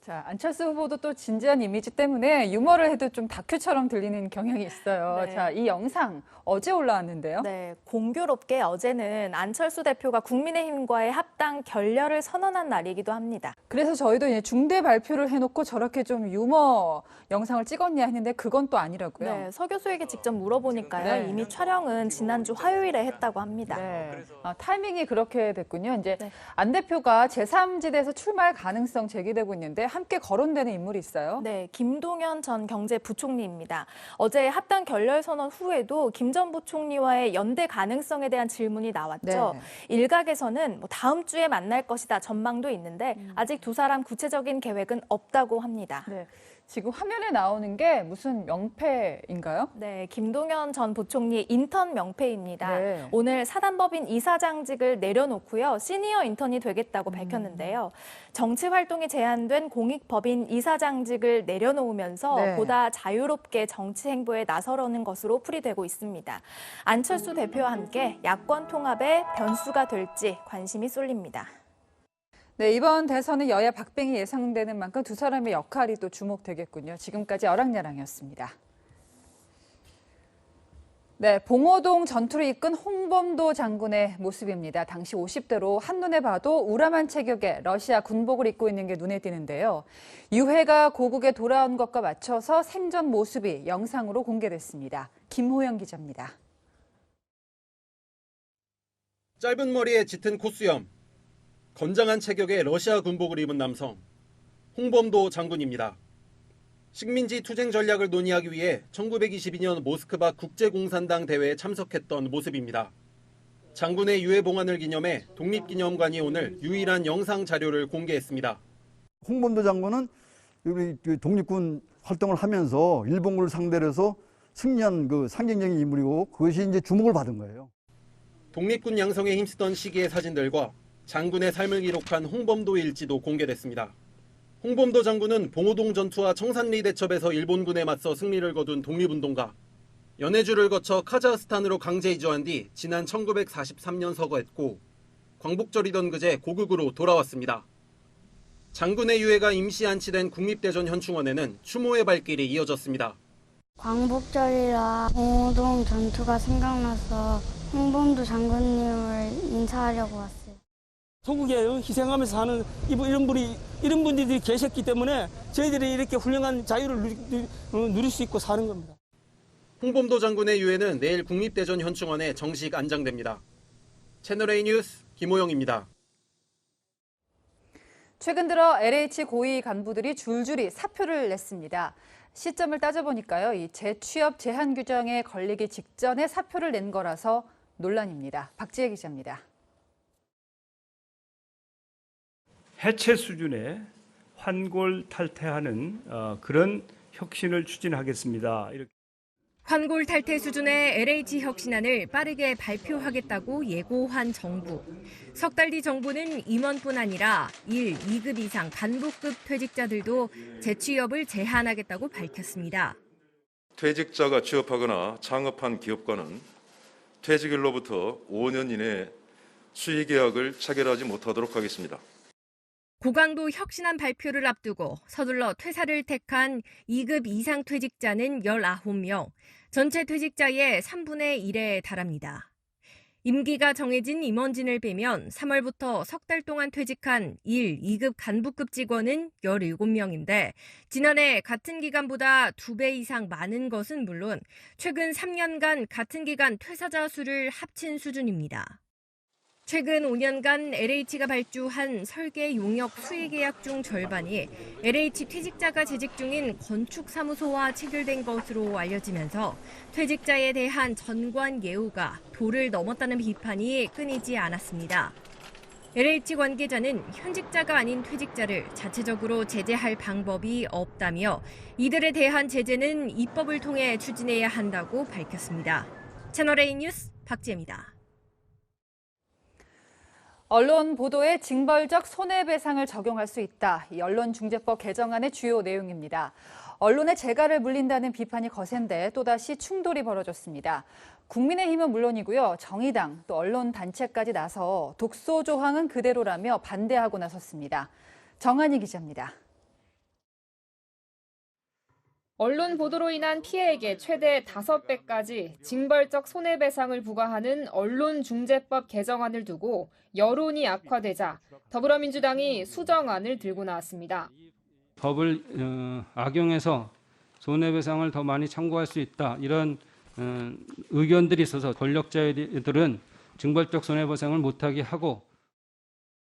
자, 안철수 후보도 또 진지한 이미지 때문에 유머를 해도 좀 다큐처럼 들리는 경향이 있어요. 네. 자, 이 영상 어제 올라왔는데요. 네, 공교롭게 어제는 안철수 대표가 국민의힘과의 합당 결렬을 선언한 날이기도 합니다. 그래서 저희도 이제 중대 발표를 해놓고 저렇게 좀 유머 영상을 찍었냐 했는데 그건 또 아니라고요. 네, 서 교수에게 직접 물어보니까요. 네. 이미 촬영은 지난주 화요일에 했다고 합니다. 네. 타이밍이 그렇게 됐군요. 이제 안 대표가 제3지대에서 출마할 가능성 제기되고 있는데 함께 거론되는 인물이 있어요. 네, 김동연 전 경제부총리입니다. 어제 합당 결렬 선언 후에도 김 전 부총리와의 연대 가능성에 대한 질문이 나왔죠. 네. 일각에서는 다음 주에 만날 것이다 전망도 있는데 아직 두 사람 구체적인 계획은 없다고 합니다. 네. 지금 화면에 나오는 게 무슨 명패인가요? 네, 김동연 전 부총리 인턴 명패입니다. 네. 오늘 사단법인 이사장직을 내려놓고요. 시니어 인턴이 되겠다고 밝혔는데요. 정치 활동이 제한된 공익법인 이사장직을 내려놓으면서 네. 보다 자유롭게 정치 행보에 나서려는 것으로 풀이되고 있습니다. 안철수 대표와 함께 야권 통합의 변수가 될지 관심이 쏠립니다. 네, 이번 대선은 여야 박빙이 예상되는 만큼 두 사람의 역할이 또 주목되겠군요. 지금까지 어랑야랑이었습니다. 네, 봉오동 전투를 이끈 홍범도 장군의 모습입니다. 당시 50대로 한눈에 봐도 우람한 체격의 러시아 군복을 입고 있는 게 눈에 띄는데요. 유해가 고국에 돌아온 것과 맞춰서 생전 모습이 영상으로 공개됐습니다. 김호영 기자입니다. 짧은 머리에 짙은 콧수염, 건장한 체격의 러시아 군복을 입은 남성, 홍범도 장군입니다. 식민지 투쟁 전략을 논의하기 위해 1922년 모스크바 국제공산당 대회에 참석했던 모습입니다. 장군의 유해 봉환을 기념해 독립기념관이 오늘 유일한 영상 자료를 공개했습니다. 홍범도 장군은 우리 독립군 활동을 하면서 일본군을 상대로 해서 승리한 그 상징적인 인물이고 그것이 이제 주목을 받은 거예요. 독립군 양성에 힘쓰던 시기의 사진들과 장군의 삶을 기록한 홍범도 일지도 공개됐습니다. 홍범도 장군은 봉오동 전투와 청산리 대첩에서 일본군에 맞서 승리를 거둔 독립운동가. 연해주를 거쳐 카자흐스탄으로 강제 이주한 뒤 지난 1943년 서거했고 광복절이던 그제 고국으로 돌아왔습니다. 장군의 유해가 임시 안치된 국립대전 현충원에는 추모의 발길이 이어졌습니다. 광복절이라 봉오동 전투가 생각나서 홍범도 장군님을 인사하려고 왔어요. 조국에 희생하면서 사는 이런 분들이 계셨기 때문에 저희들이 이렇게 훌륭한 자유를 누릴 수 있고 사는 겁니다. 홍범도 장군의 유해는 내일 국립대전 현충원에 정식 안장됩니다. 채널A 뉴스 김호영입니다. 최근 들어 LH 고위 간부들이 줄줄이 사표를 냈습니다. 시점을 따져보니까요, 이 재취업 제한 규정에 걸리기 직전에 사표를 낸 거라서 논란입니다. 박지혜 기자입니다. 해체 수준의 환골탈퇴하는 그런 혁신을 추진하겠습니다. 환골탈퇴 수준의 LH 혁신안을 빠르게 발표하겠다고 예고한 정부. 석 달 뒤 정부는 임원뿐 아니라 1, 2급 이상 간부급 퇴직자들도 재취업을 제한하겠다고 밝혔습니다. 퇴직자가 취업하거나 창업한 기업과는 퇴직일로부터 5년 이내에 수의계약을 체결하지 못하도록 하겠습니다. 고강도 혁신안 발표를 앞두고 서둘러 퇴사를 택한 2급 이상 퇴직자는 19명, 전체 퇴직자의 3분의 1에 달합니다. 임기가 정해진 임원진을 빼면 3월부터 석 달 동안 퇴직한 1, 2급 간부급 직원은 17명인데 지난해 같은 기간보다 2배 이상 많은 것은 물론 최근 3년간 같은 기간 퇴사자 수를 합친 수준입니다. 최근 5년간 LH가 발주한 설계 용역 수의 계약 중 절반이 LH 퇴직자가 재직 중인 건축사무소와 체결된 것으로 알려지면서 퇴직자에 대한 전관 예우가 도를 넘었다는 비판이 끊이지 않았습니다. LH 관계자는 현직자가 아닌 퇴직자를 자체적으로 제재할 방법이 없다며 이들에 대한 제재는 입법을 통해 추진해야 한다고 밝혔습니다. 채널A 뉴스 박지혜입니다. 언론 보도에 징벌적 손해배상을 적용할 수 있다. 이 언론중재법 개정안의 주요 내용입니다. 언론의 재갈을 물린다는 비판이 거센데 또다시 충돌이 벌어졌습니다. 국민의힘은 물론이고요. 정의당 또 언론단체까지 나서 독소 조항은 그대로라며 반대하고 나섰습니다. 정한희 기자입니다. 언론 보도로 인한 피해액의 최대 5배까지 징벌적 손해배상을 부과하는 언론중재법 개정안을 두고 여론이 악화되자 더불어민주당이 수정안을 들고 나왔습니다. 법을 악용해서 손해배상을 더 많이 청구할 수 있다. 이런 의견들이 있어서 권력자들은 징벌적 손해배상을 못하게 하고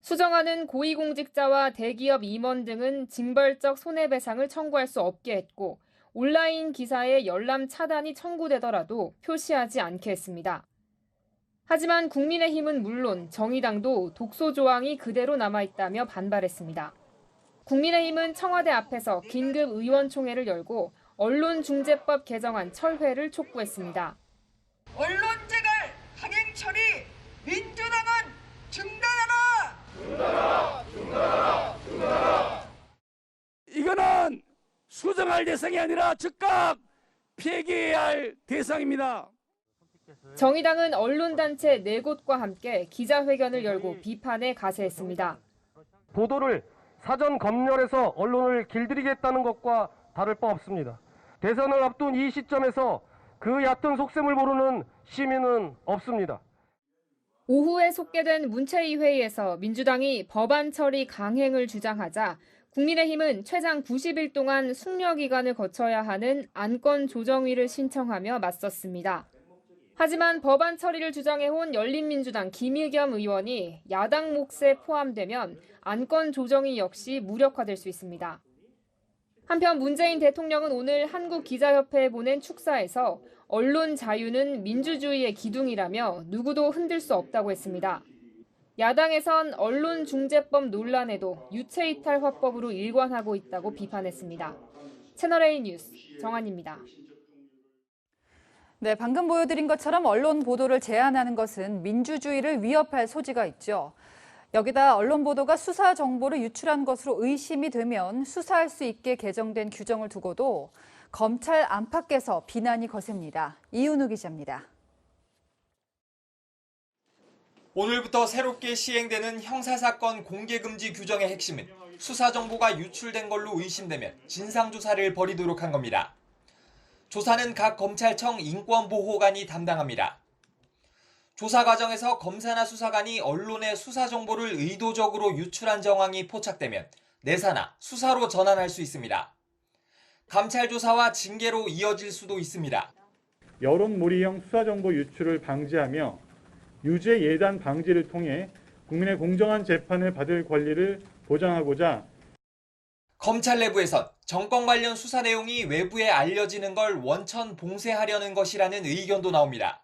수정안은 고위공직자와 대기업 임원 등은 징벌적 손해배상을 청구할 수 없게 했고 온라인 기사에 열람 차단이 청구되더라도 표시하지 않게 했습니다. 하지만 국민의힘은 물론 정의당도 독소 조항이 그대로 남아있다며 반발했습니다. 국민의힘은 청와대 앞에서 긴급 의원총회를 열고 언론중재법 개정안 철회를 촉구했습니다. 언론재갈 강행 처리 민주당은 중단하라! 중단하라! 이거는 수정할 대상이 아니라 즉각 폐기해야 할 대상입니다. 정의당은 언론단체 4곳과 함께 기자회견을 열고 비판에 가세했습니다. 보도를 사전 검열해서 언론을 길들이겠다는 것과 다를 바 없습니다. 대선을 앞둔 이 시점에서 그 얕은 속셈을 모르는 시민은 없습니다. 오후에 속개된 문체위 회의에서 민주당이 법안 처리 강행을 주장하자 국민의힘은 최장 90일 동안 숙려 기간을 거쳐야 하는 안건조정위를 신청하며 맞섰습니다. 하지만 법안 처리를 주장해온 열린민주당 김의겸 의원이 야당 몫에 포함되면 안건조정위 역시 무력화될 수 있습니다. 한편 문재인 대통령은 오늘 한국기자협회에 보낸 축사에서 언론 자유는 민주주의의 기둥이라며 누구도 흔들 수 없다고 했습니다. 야당에선 언론중재법 논란에도 유체이탈 화법으로 일관하고 있다고 비판했습니다. 채널A 뉴스 정한입니다. 네, 방금 보여드린 것처럼 언론 보도를 제한하는 것은 민주주의를 위협할 소지가 있죠. 여기다 언론 보도가 수사 정보를 유출한 것으로 의심이 되면 수사할 수 있게 개정된 규정을 두고도 검찰 안팎에서 비난이 거셉니다. 이윤우 기자입니다. 오늘부터 새롭게 시행되는 형사사건 공개금지 규정의 핵심은 수사 정보가 유출된 걸로 의심되면 진상조사를 벌이도록 한 겁니다. 조사는 각 검찰청 인권보호관이 담당합니다. 조사 과정에서 검사나 수사관이 언론의 수사 정보를 의도적으로 유출한 정황이 포착되면 내사나 수사로 전환할 수 있습니다. 감찰 조사와 징계로 이어질 수도 있습니다. 여론몰이형 수사정보 유출을 방지하며 유죄 예단 방지를 통해 국민의 공정한 재판을 받을 권리를 보장하고자 검찰 내부에선 정권 관련 수사 내용이 외부에 알려지는 걸 원천 봉쇄하려는 것이라는 의견도 나옵니다.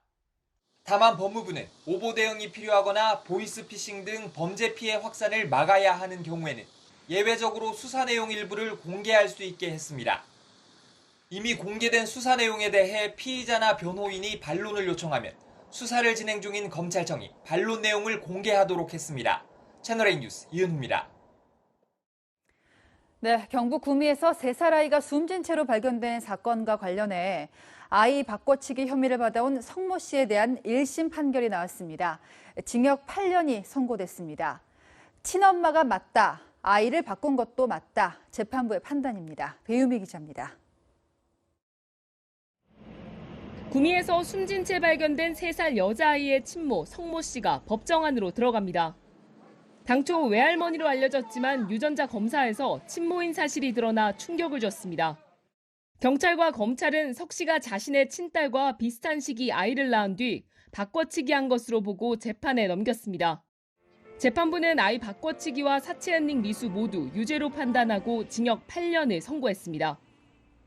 다만 법무부는 오보 대응이 필요하거나 보이스피싱 등 범죄 피해 확산을 막아야 하는 경우에는 예외적으로 수사 내용 일부를 공개할 수 있게 했습니다. 이미 공개된 수사 내용에 대해 피의자나 변호인이 반론을 요청하면 수사를 진행 중인 검찰청이 반론 내용을 공개하도록 했습니다. 채널A 뉴스 이은우입니다. 네, 경북 구미에서 3살 아이가 숨진 채로 발견된 사건과 관련해 아이 바꿔치기 혐의를 받아온 성모 씨에 대한 1심 판결이 나왔습니다. 징역 8년이 선고됐습니다. 친엄마가 맞다, 아이를 바꾼 것도 맞다, 재판부의 판단입니다. 배유미 기자입니다. 구미에서 숨진 채 발견된 3살 여자아이의 친모 성모 씨가 법정 안으로 들어갑니다. 당초 외할머니로 알려졌지만 유전자 검사에서 친모인 사실이 드러나 충격을 줬습니다. 경찰과 검찰은 석 씨가 자신의 친딸과 비슷한 시기 아이를 낳은 뒤 바꿔치기 한 것으로 보고 재판에 넘겼습니다. 재판부는 아이 바꿔치기와 사체은닉 미수 모두 유죄로 판단하고 징역 8년을 선고했습니다.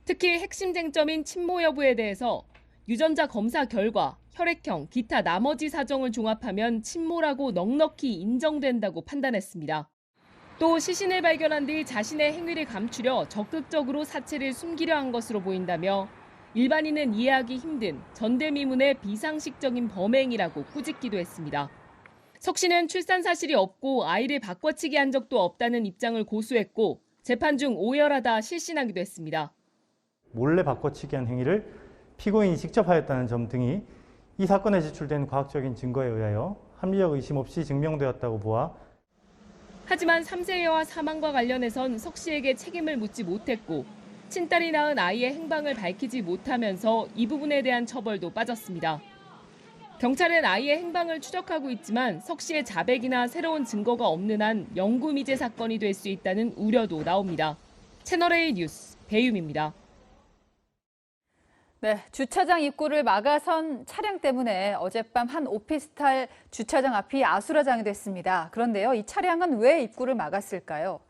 특히 핵심 쟁점인 친모 여부에 대해서 유전자 검사 결과 혈액형, 기타 나머지 사정을 종합하면 침몰하고 넉넉히 인정된다고 판단했습니다. 또 시신을 발견한 뒤 자신의 행위를 감추려 적극적으로 사체를 숨기려 한 것으로 보인다며 일반인은 이해하기 힘든 전대미문의 비상식적인 범행이라고 꾸짖기도 했습니다. 석 씨는 출산 사실이 없고 아이를 바꿔치기 한 적도 없다는 입장을 고수했고 재판 중 오열하다 실신하기도 했습니다. 몰래 바꿔치기한 행위를 피고인이 직접 하였다는 점 등이 이 사건에 제출된 과학적인 증거에 의하여 합리적 의심 없이 증명되었다고 보아 하지만 3세와 사망과 관련해선 석 씨에게 책임을 묻지 못했고 친딸이 낳은 아이의 행방을 밝히지 못하면서 이 부분에 대한 처벌도 빠졌습니다. 경찰은 아이의 행방을 추적하고 있지만 석 씨의 자백이나 새로운 증거가 없는 한 영구미제 사건이 될 수 있다는 우려도 나옵니다. 채널A 뉴스 배유미입니다. 네, 주차장 입구를 막아선 차량 때문에 어젯밤 한 오피스텔 주차장 앞이 아수라장이 됐습니다. 그런데요, 이 차량은 왜 입구를 막았을까요?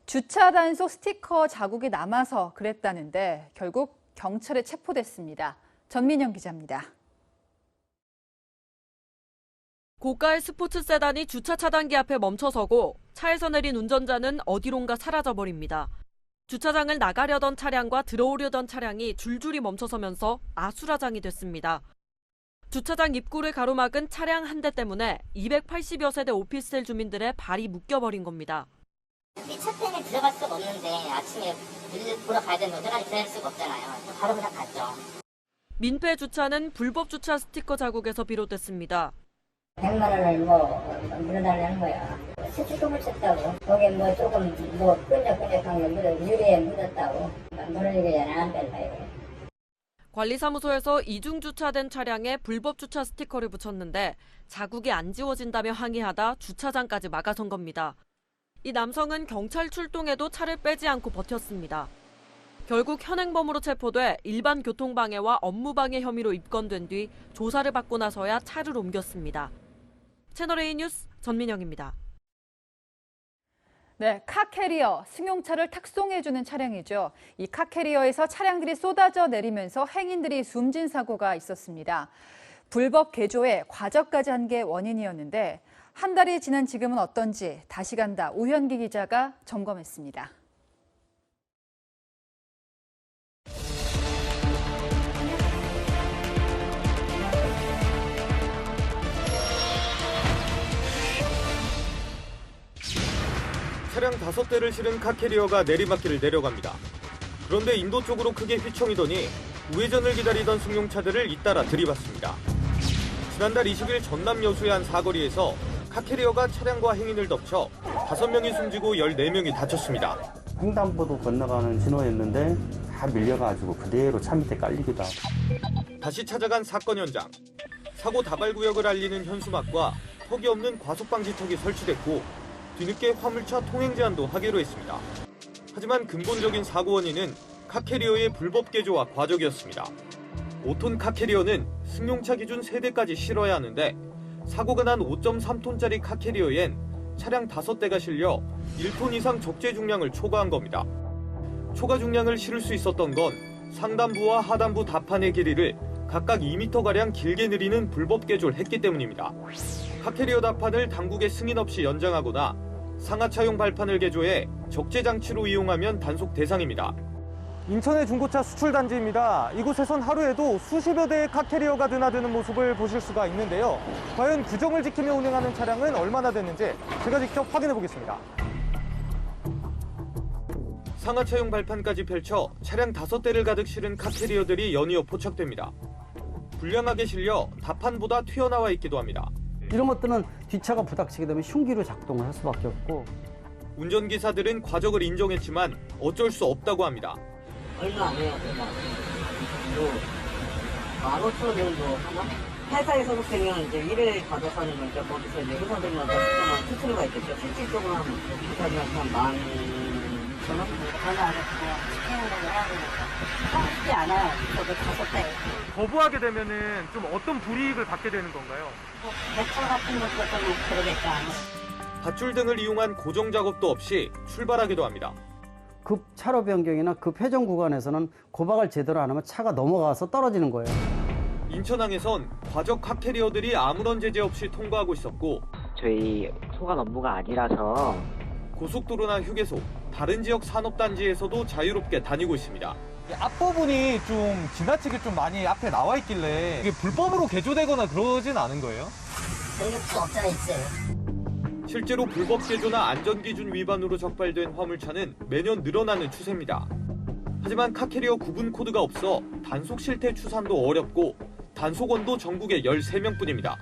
주차 단속 스티커 자국이 남아서 그랬다는데 결국 경찰에 체포됐습니다. 전민영 기자입니다. 고가의 스포츠 세단이 주차 차단기 앞에 멈춰서고 차에서 내린 운전자는 어디론가 사라져버립니다. 주차장을 나가려던 차량과 들어오려던 차량이 줄줄이 멈춰서면서 아수라장이 됐습니다. 주차장 입구를 가로막은 차량 한 대 때문에 280여 세대 오피스텔 주민들의 발이 묶여버린 겁니다. 이 차 때문에 들어갈 수가 없는데 아침에 일 보러 가야 되는 어디까지 기다릴 수가 없잖아요. 바로 그냥 갔죠. 민폐 주차는 불법 주차 스티커 자국에서 비롯됐습니다. 100만 원을 물어달라는 거야. 스티커를 쳤다고. 거기에 조금 끈적끈적한 게 유리에 묻었다고. 모르니까 안 뺀다 이거. 관리사무소에서 이중 주차된 차량에 불법 주차 스티커를 붙였는데 자국이 안 지워진다며 항의하다 주차장까지 막아선 겁니다. 이 남성은 경찰 출동에도 차를 빼지 않고 버텼습니다. 결국 현행범으로 체포돼 일반 교통방해와 업무방해 혐의로 입건된 뒤 조사를 받고 나서야 차를 옮겼습니다. 채널A 뉴스 전민영입니다. 네, 카캐리어, 승용차를 탁송해주는 차량이죠. 이 카캐리어에서 차량들이 쏟아져 내리면서 행인들이 숨진 사고가 있었습니다. 불법 개조에 과적까지 한 게 원인이었는데 한 달이 지난 지금은 어떤지 다시 간다 우현기 기자가 점검했습니다. 차량 5대를 실은 카캐리어가 내리막길을 내려갑니다. 그런데 인도 쪽으로 크게 휘청이더니 우회전을 기다리던 승용차들을 잇따라 들이받습니다. 지난달 20일 전남 여수의 한 사거리에서 카캐리어가 차량과 행인을 덮쳐 5명이 숨지고 14명이 다쳤습니다. 횡단보도 건너가는 신호였는데 다 밀려가지고 그대로 차 밑에 깔리기도 하고. 다시 찾아간 사건 현장. 사고 다발 구역을 알리는 현수막과 턱이 없는 과속방지턱이 설치됐고 뒤늦게 화물차 통행 제한도 하기로 했습니다. 하지만 근본적인 사고 원인은 카캐리어의 불법 개조와 과적이었습니다. 5톤 카캐리어는 승용차 기준 3대까지 실어야 하는데 사고가 난 5.3톤짜리 카캐리어엔 차량 5대가 실려 1톤 이상 적재 중량을 초과한 겁니다. 초과 중량을 실을 수 있었던 건 상단부와 하단부 다판의 길이를 각각 2m가량 길게 늘리는 불법 개조를 했기 때문입니다. 카캐리어 다판을 당국의 승인 없이 연장하거나 상하차용 발판을 개조해 적재 장치로 이용하면 단속 대상입니다. 인천의 중고차 수출단지입니다. 이곳에선 하루에도 수십여 대의 카캐리어가 드나드는 모습을 보실 수가 있는데요. 과연 규정을 지키며 운행하는 차량은 얼마나 됐는지 제가 직접 확인해 보겠습니다. 상하차용 발판까지 펼쳐 차량 5대를 가득 실은 카캐리어들이 연이어 포착됩니다. 불량하게 실려 다판보다 튀어나와 있기도 합니다. 이런 것들은 뒷차가 부닥치게 되면 흉기로 작동을 할 수밖에 없고. 운전기사들은 과적을 인정했지만 어쩔 수 없다고 합니다. 얼마 안 해요, 제가. 15,000원 정도 하나? 회사에 소속되면 이제 일을 받아서는 이제 거기서 이제 회사들마다 특정한 수수료가 있겠죠. 실질적으로 하면 기사들한테 한 12,000원? 전화 안 했고, 시행을 해야 되니까. 쉽지 않아요. 저도 5대. 거부하게 되면은 좀 어떤 불이익을 받게 되는 건가요? 대출 같은 것도 좀 그러겠죠. 밧줄 등을 이용한 고정 작업도 없이 출발하기도 합니다. 급 차로 변경이나 급 회전 구간에서는 고박을 제대로 안 하면 차가 넘어가서 떨어지는 거예요. 인천항에선 과적 카캐리어들이 아무런 제재 없이 통과하고 있었고 저희 소관 업무가 아니라서 고속도로나 휴게소, 다른 지역 산업단지에서도 자유롭게 다니고 있습니다. 앞부분이 좀 지나치게 좀 많이 앞에 나와 있길래 이게 불법으로 개조되거나 그러진 않은 거예요? 그것도 없잖아 있어요. 실제로 불법 개조나 안전기준 위반으로 적발된 화물차는 매년 늘어나는 추세입니다. 하지만 카캐리어 구분 코드가 없어 단속 실태 추산도 어렵고 단속원도 전국에 13명뿐입니다.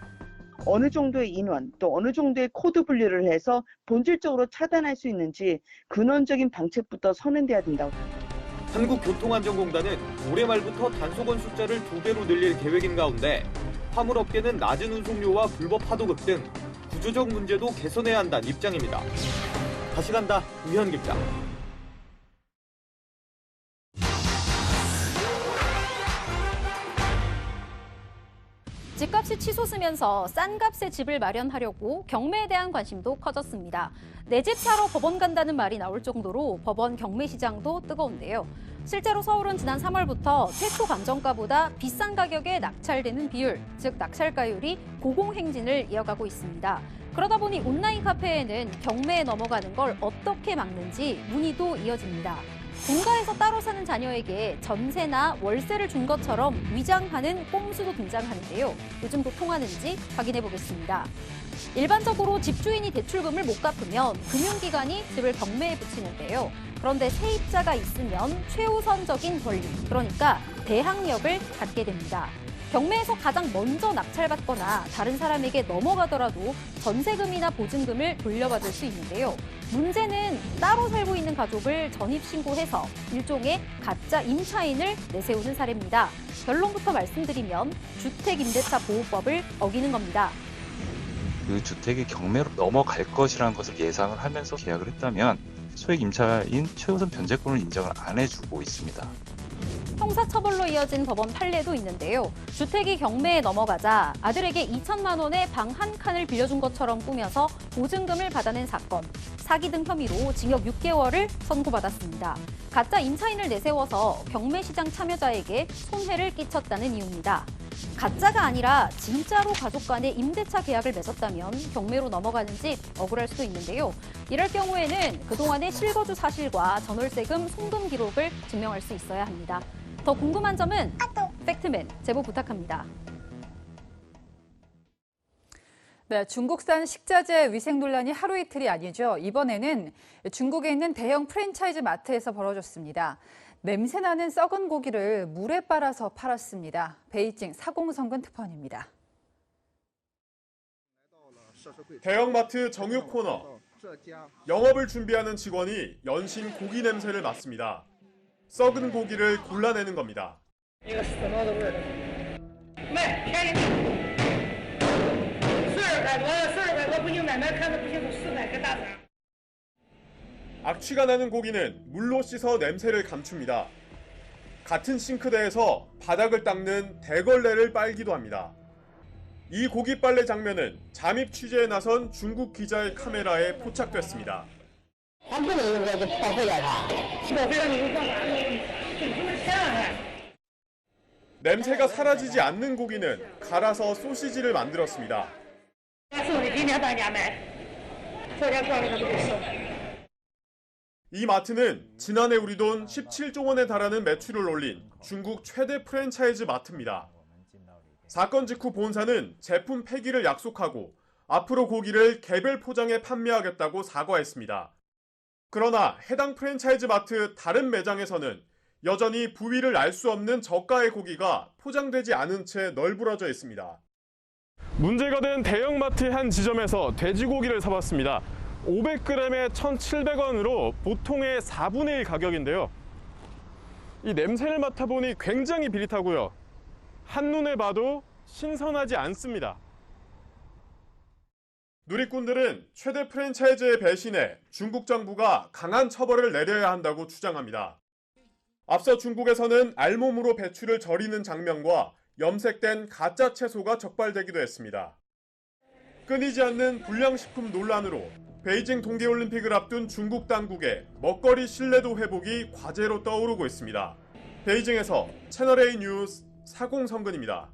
어느 정도의 인원 또 어느 정도의 코드 분류를 해서 본질적으로 차단할 수 있는지 근원적인 방책부터 선언돼야 된다고 생각합니다. 한국교통안전공단은 올해 말부터 단속원 숫자를 2배로 늘릴 계획인 가운데 화물업계는 낮은 운송료와 불법 하도급 등 구조적 문제도 개선해야 한다는 입장입니다. 다시 간다 유현기입니다. 집값이 치솟으면서 싼 값에 집을 마련하려고 경매에 대한 관심도 커졌습니다. 내 집 사러 법원 간다는 말이 나올 정도로 법원 경매 시장도 뜨거운데요. 실제로 서울은 지난 3월부터 최초 감정가보다 비싼 가격에 낙찰되는 비율, 즉 낙찰가율이 고공행진을 이어가고 있습니다. 그러다 보니 온라인 카페에는 경매에 넘어가는 걸 어떻게 막는지 문의도 이어집니다. 본가에서 따로 사는 자녀에게 전세나 월세를 준 것처럼 위장하는 꼼수도 등장하는데요. 요즘도 통하는지 확인해 보겠습니다. 일반적으로 집주인이 대출금을 못 갚으면 금융기관이 집을 경매에 붙이는데요. 그런데 세입자가 있으면 최우선적인 권리, 그러니까 대항력을 갖게 됩니다. 경매에서 가장 먼저 낙찰받거나 다른 사람에게 넘어가더라도 전세금이나 보증금을 돌려받을 수 있는데요. 문제는 따로 살고 있는 가족을 전입신고해서 일종의 가짜 임차인을 내세우는 사례입니다. 결론부터 말씀드리면 주택임대차보호법을 어기는 겁니다. 그 주택이 경매로 넘어갈 것이라는 것을 예상을 하면서 계약을 했다면 소액 임차인 최우선 변제권을 인정을 안 해주고 있습니다. 형사처벌로 이어진 법원 판례도 있는데요. 주택이 경매에 넘어가자 아들에게 2천만 원에 방 한 칸을 빌려준 것처럼 꾸며서 보증금을 받아낸 사건. 사기 등 혐의로 징역 6개월을 선고받았습니다. 가짜 임차인을 내세워서 경매 시장 참여자에게 손해를 끼쳤다는 이유입니다. 가짜가 아니라 진짜로 가족 간의 임대차 계약을 맺었다면 경매로 넘어가는 집 억울할 수도 있는데요. 이럴 경우에는 그동안의 실거주 사실과 전월세금 송금 기록을 증명할 수 있어야 합니다. 더 궁금한 점은 팩트맨 제보 부탁합니다. 네, 중국산 식자재 위생 논란이 하루 이틀이 아니죠. 이번에는 중국에 있는 대형 프랜차이즈 마트에서 벌어졌습니다. 냄새나는 썩은 고기를 물에 빨아서 팔았습니다. 베이징 사공성근 특파원입니다. 대형마트 정육 코너. 영업을 준비하는 직원이 연신 고기 냄새를 맡습니다. 썩은 고기를 골라내는 겁니다. 악취가 나는 고기는 물로 씻어 냄새를 감춥니다. 같은 싱크대에서 바닥을 닦는 대걸레를 빨기도 합니다. 이 고기 빨래 장면은 잠입 취재에 나선 중국 기자의 카메라에 포착됐습니다. 냄새가 사라지지 않는 고기는 갈아서 소시지를 만들었습니다. 이 마트는 지난해 우리 돈 17조 원에 달하는 매출을 올린 중국 최대 프랜차이즈 마트입니다. 사건 직후 본사는 제품 폐기를 약속하고 앞으로 고기를 개별 포장해 판매하겠다고 사과했습니다. 그러나 해당 프랜차이즈 마트 다른 매장에서는 여전히 부위를 알 수 없는 저가의 고기가 포장되지 않은 채 널브러져 있습니다. 문제가 된 대형마트의 한 지점에서 돼지고기를 사봤습니다. 500g에 1,700원으로 보통의 4분의 1 가격인데요. 이 냄새를 맡아보니 굉장히 비릿하고요. 한눈에 봐도 신선하지 않습니다. 누리꾼들은 최대 프랜차이즈의 배신에 중국 정부가 강한 처벌을 내려야 한다고 주장합니다. 앞서 중국에서는 알몸으로 배추를 절이는 장면과 염색된 가짜 채소가 적발되기도 했습니다. 끊이지 않는 불량식품 논란으로 베이징 동계올림픽을 앞둔 중국 당국의 먹거리 신뢰도 회복이 과제로 떠오르고 있습니다. 베이징에서 채널A 뉴스 사공성근입니다.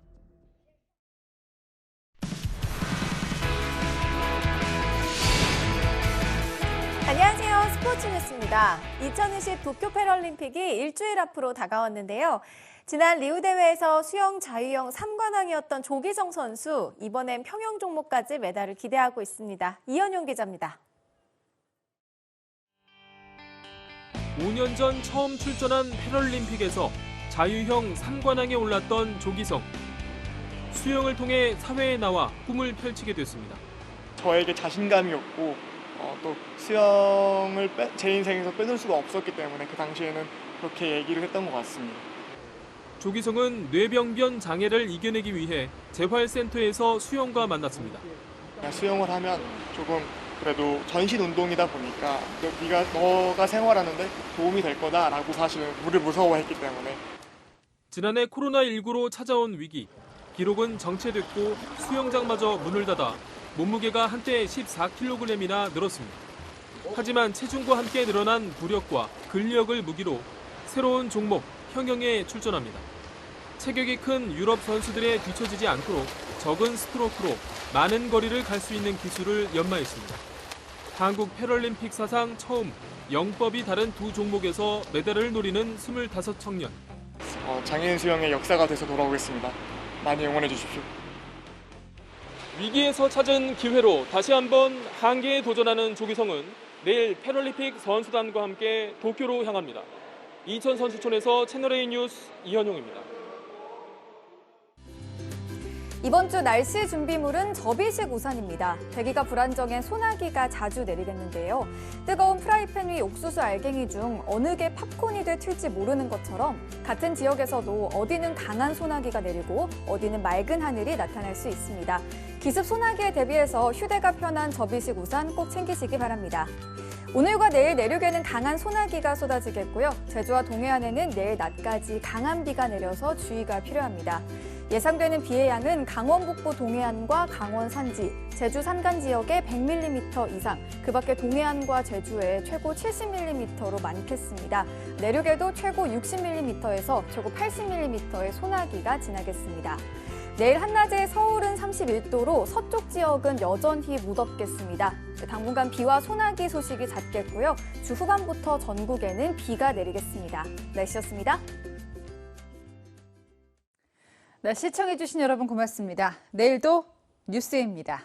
스포츠 뉴스입니다. 2020 도쿄 패럴림픽이 일주일 앞으로 다가왔는데요. 지난 리우 대회에서 수영 자유형 3관왕이었던 조기성 선수, 이번엔 평영 종목까지 메달을 기대하고 있습니다. 이현용 기자입니다. 5년 전 처음 출전한 패럴림픽에서 자유형 3관왕에 올랐던 조기성. 수영을 통해 사회에 나와 꿈을 펼치게 됐습니다. 저에게 자신감이었고 또 수영을 제 인생에서 빼놓을 수가 없었기 때문에 그 당시에는 그렇게 얘기를 했던 것 같습니다. 조기성은 뇌병변 장애를 이겨내기 위해 재활센터에서 수영과 만났습니다. 수영을 하면 조금 그래도 전신 운동이다 보니까 너가 생활하는데 도움이 될 거다라고 사실 물을 무서워했기 때문에. 지난해 코로나19로 찾아온 위기. 기록은 정체됐고 수영장마저 문을 닫아 몸무게가 한때 14kg이나 늘었습니다. 하지만 체중과 함께 늘어난 부력과 근력을 무기로 새로운 종목 평영에 출전합니다. 체격이 큰 유럽 선수들에 뒤처지지 않도록 적은 스트로크로 많은 거리를 갈 수 있는 기술을 연마했습니다. 한국 패럴림픽 사상 처음 영법이 다른 두 종목에서 메달을 노리는 25 청년. 장애인 수영의 역사가 돼서 돌아오겠습니다. 많이 응원해 주십시오. 위기에서 찾은 기회로 다시 한번 한계에 도전하는 조기성은 내일 패럴림픽 선수단과 함께 도쿄로 향합니다. 인천 선수촌에서 채널A 뉴스 이현용입니다. 이번 주 날씨 준비물은 접이식 우산입니다. 대기가 불안정해 소나기가 자주 내리겠는데요. 뜨거운 프라이팬 위 옥수수 알갱이 중 어느 게 팝콘이 돼 튈지 모르는 것처럼 같은 지역에서도 어디는 강한 소나기가 내리고 어디는 맑은 하늘이 나타날 수 있습니다. 기습 소나기에 대비해서 휴대가 편한 접이식 우산 꼭 챙기시기 바랍니다. 오늘과 내일 내륙에는 강한 소나기가 쏟아지겠고요. 제주와 동해안에는 내일 낮까지 강한 비가 내려서 주의가 필요합니다. 예상되는 비의 양은 강원 북부 동해안과 강원 산지, 제주 산간 지역에 100mm 이상, 그 밖에 동해안과 제주에 최고 70mm로 많겠습니다. 내륙에도 최고 60mm에서 최고 80mm의 소나기가 지나겠습니다. 내일 한낮에 서울은 31도로 서쪽 지역은 여전히 무덥겠습니다. 당분간 비와 소나기 소식이 잦겠고요. 주 후반부터 전국에는 비가 내리겠습니다. 날씨였습니다. 네, 시청해주신 여러분 고맙습니다. 내일도 뉴스입니다.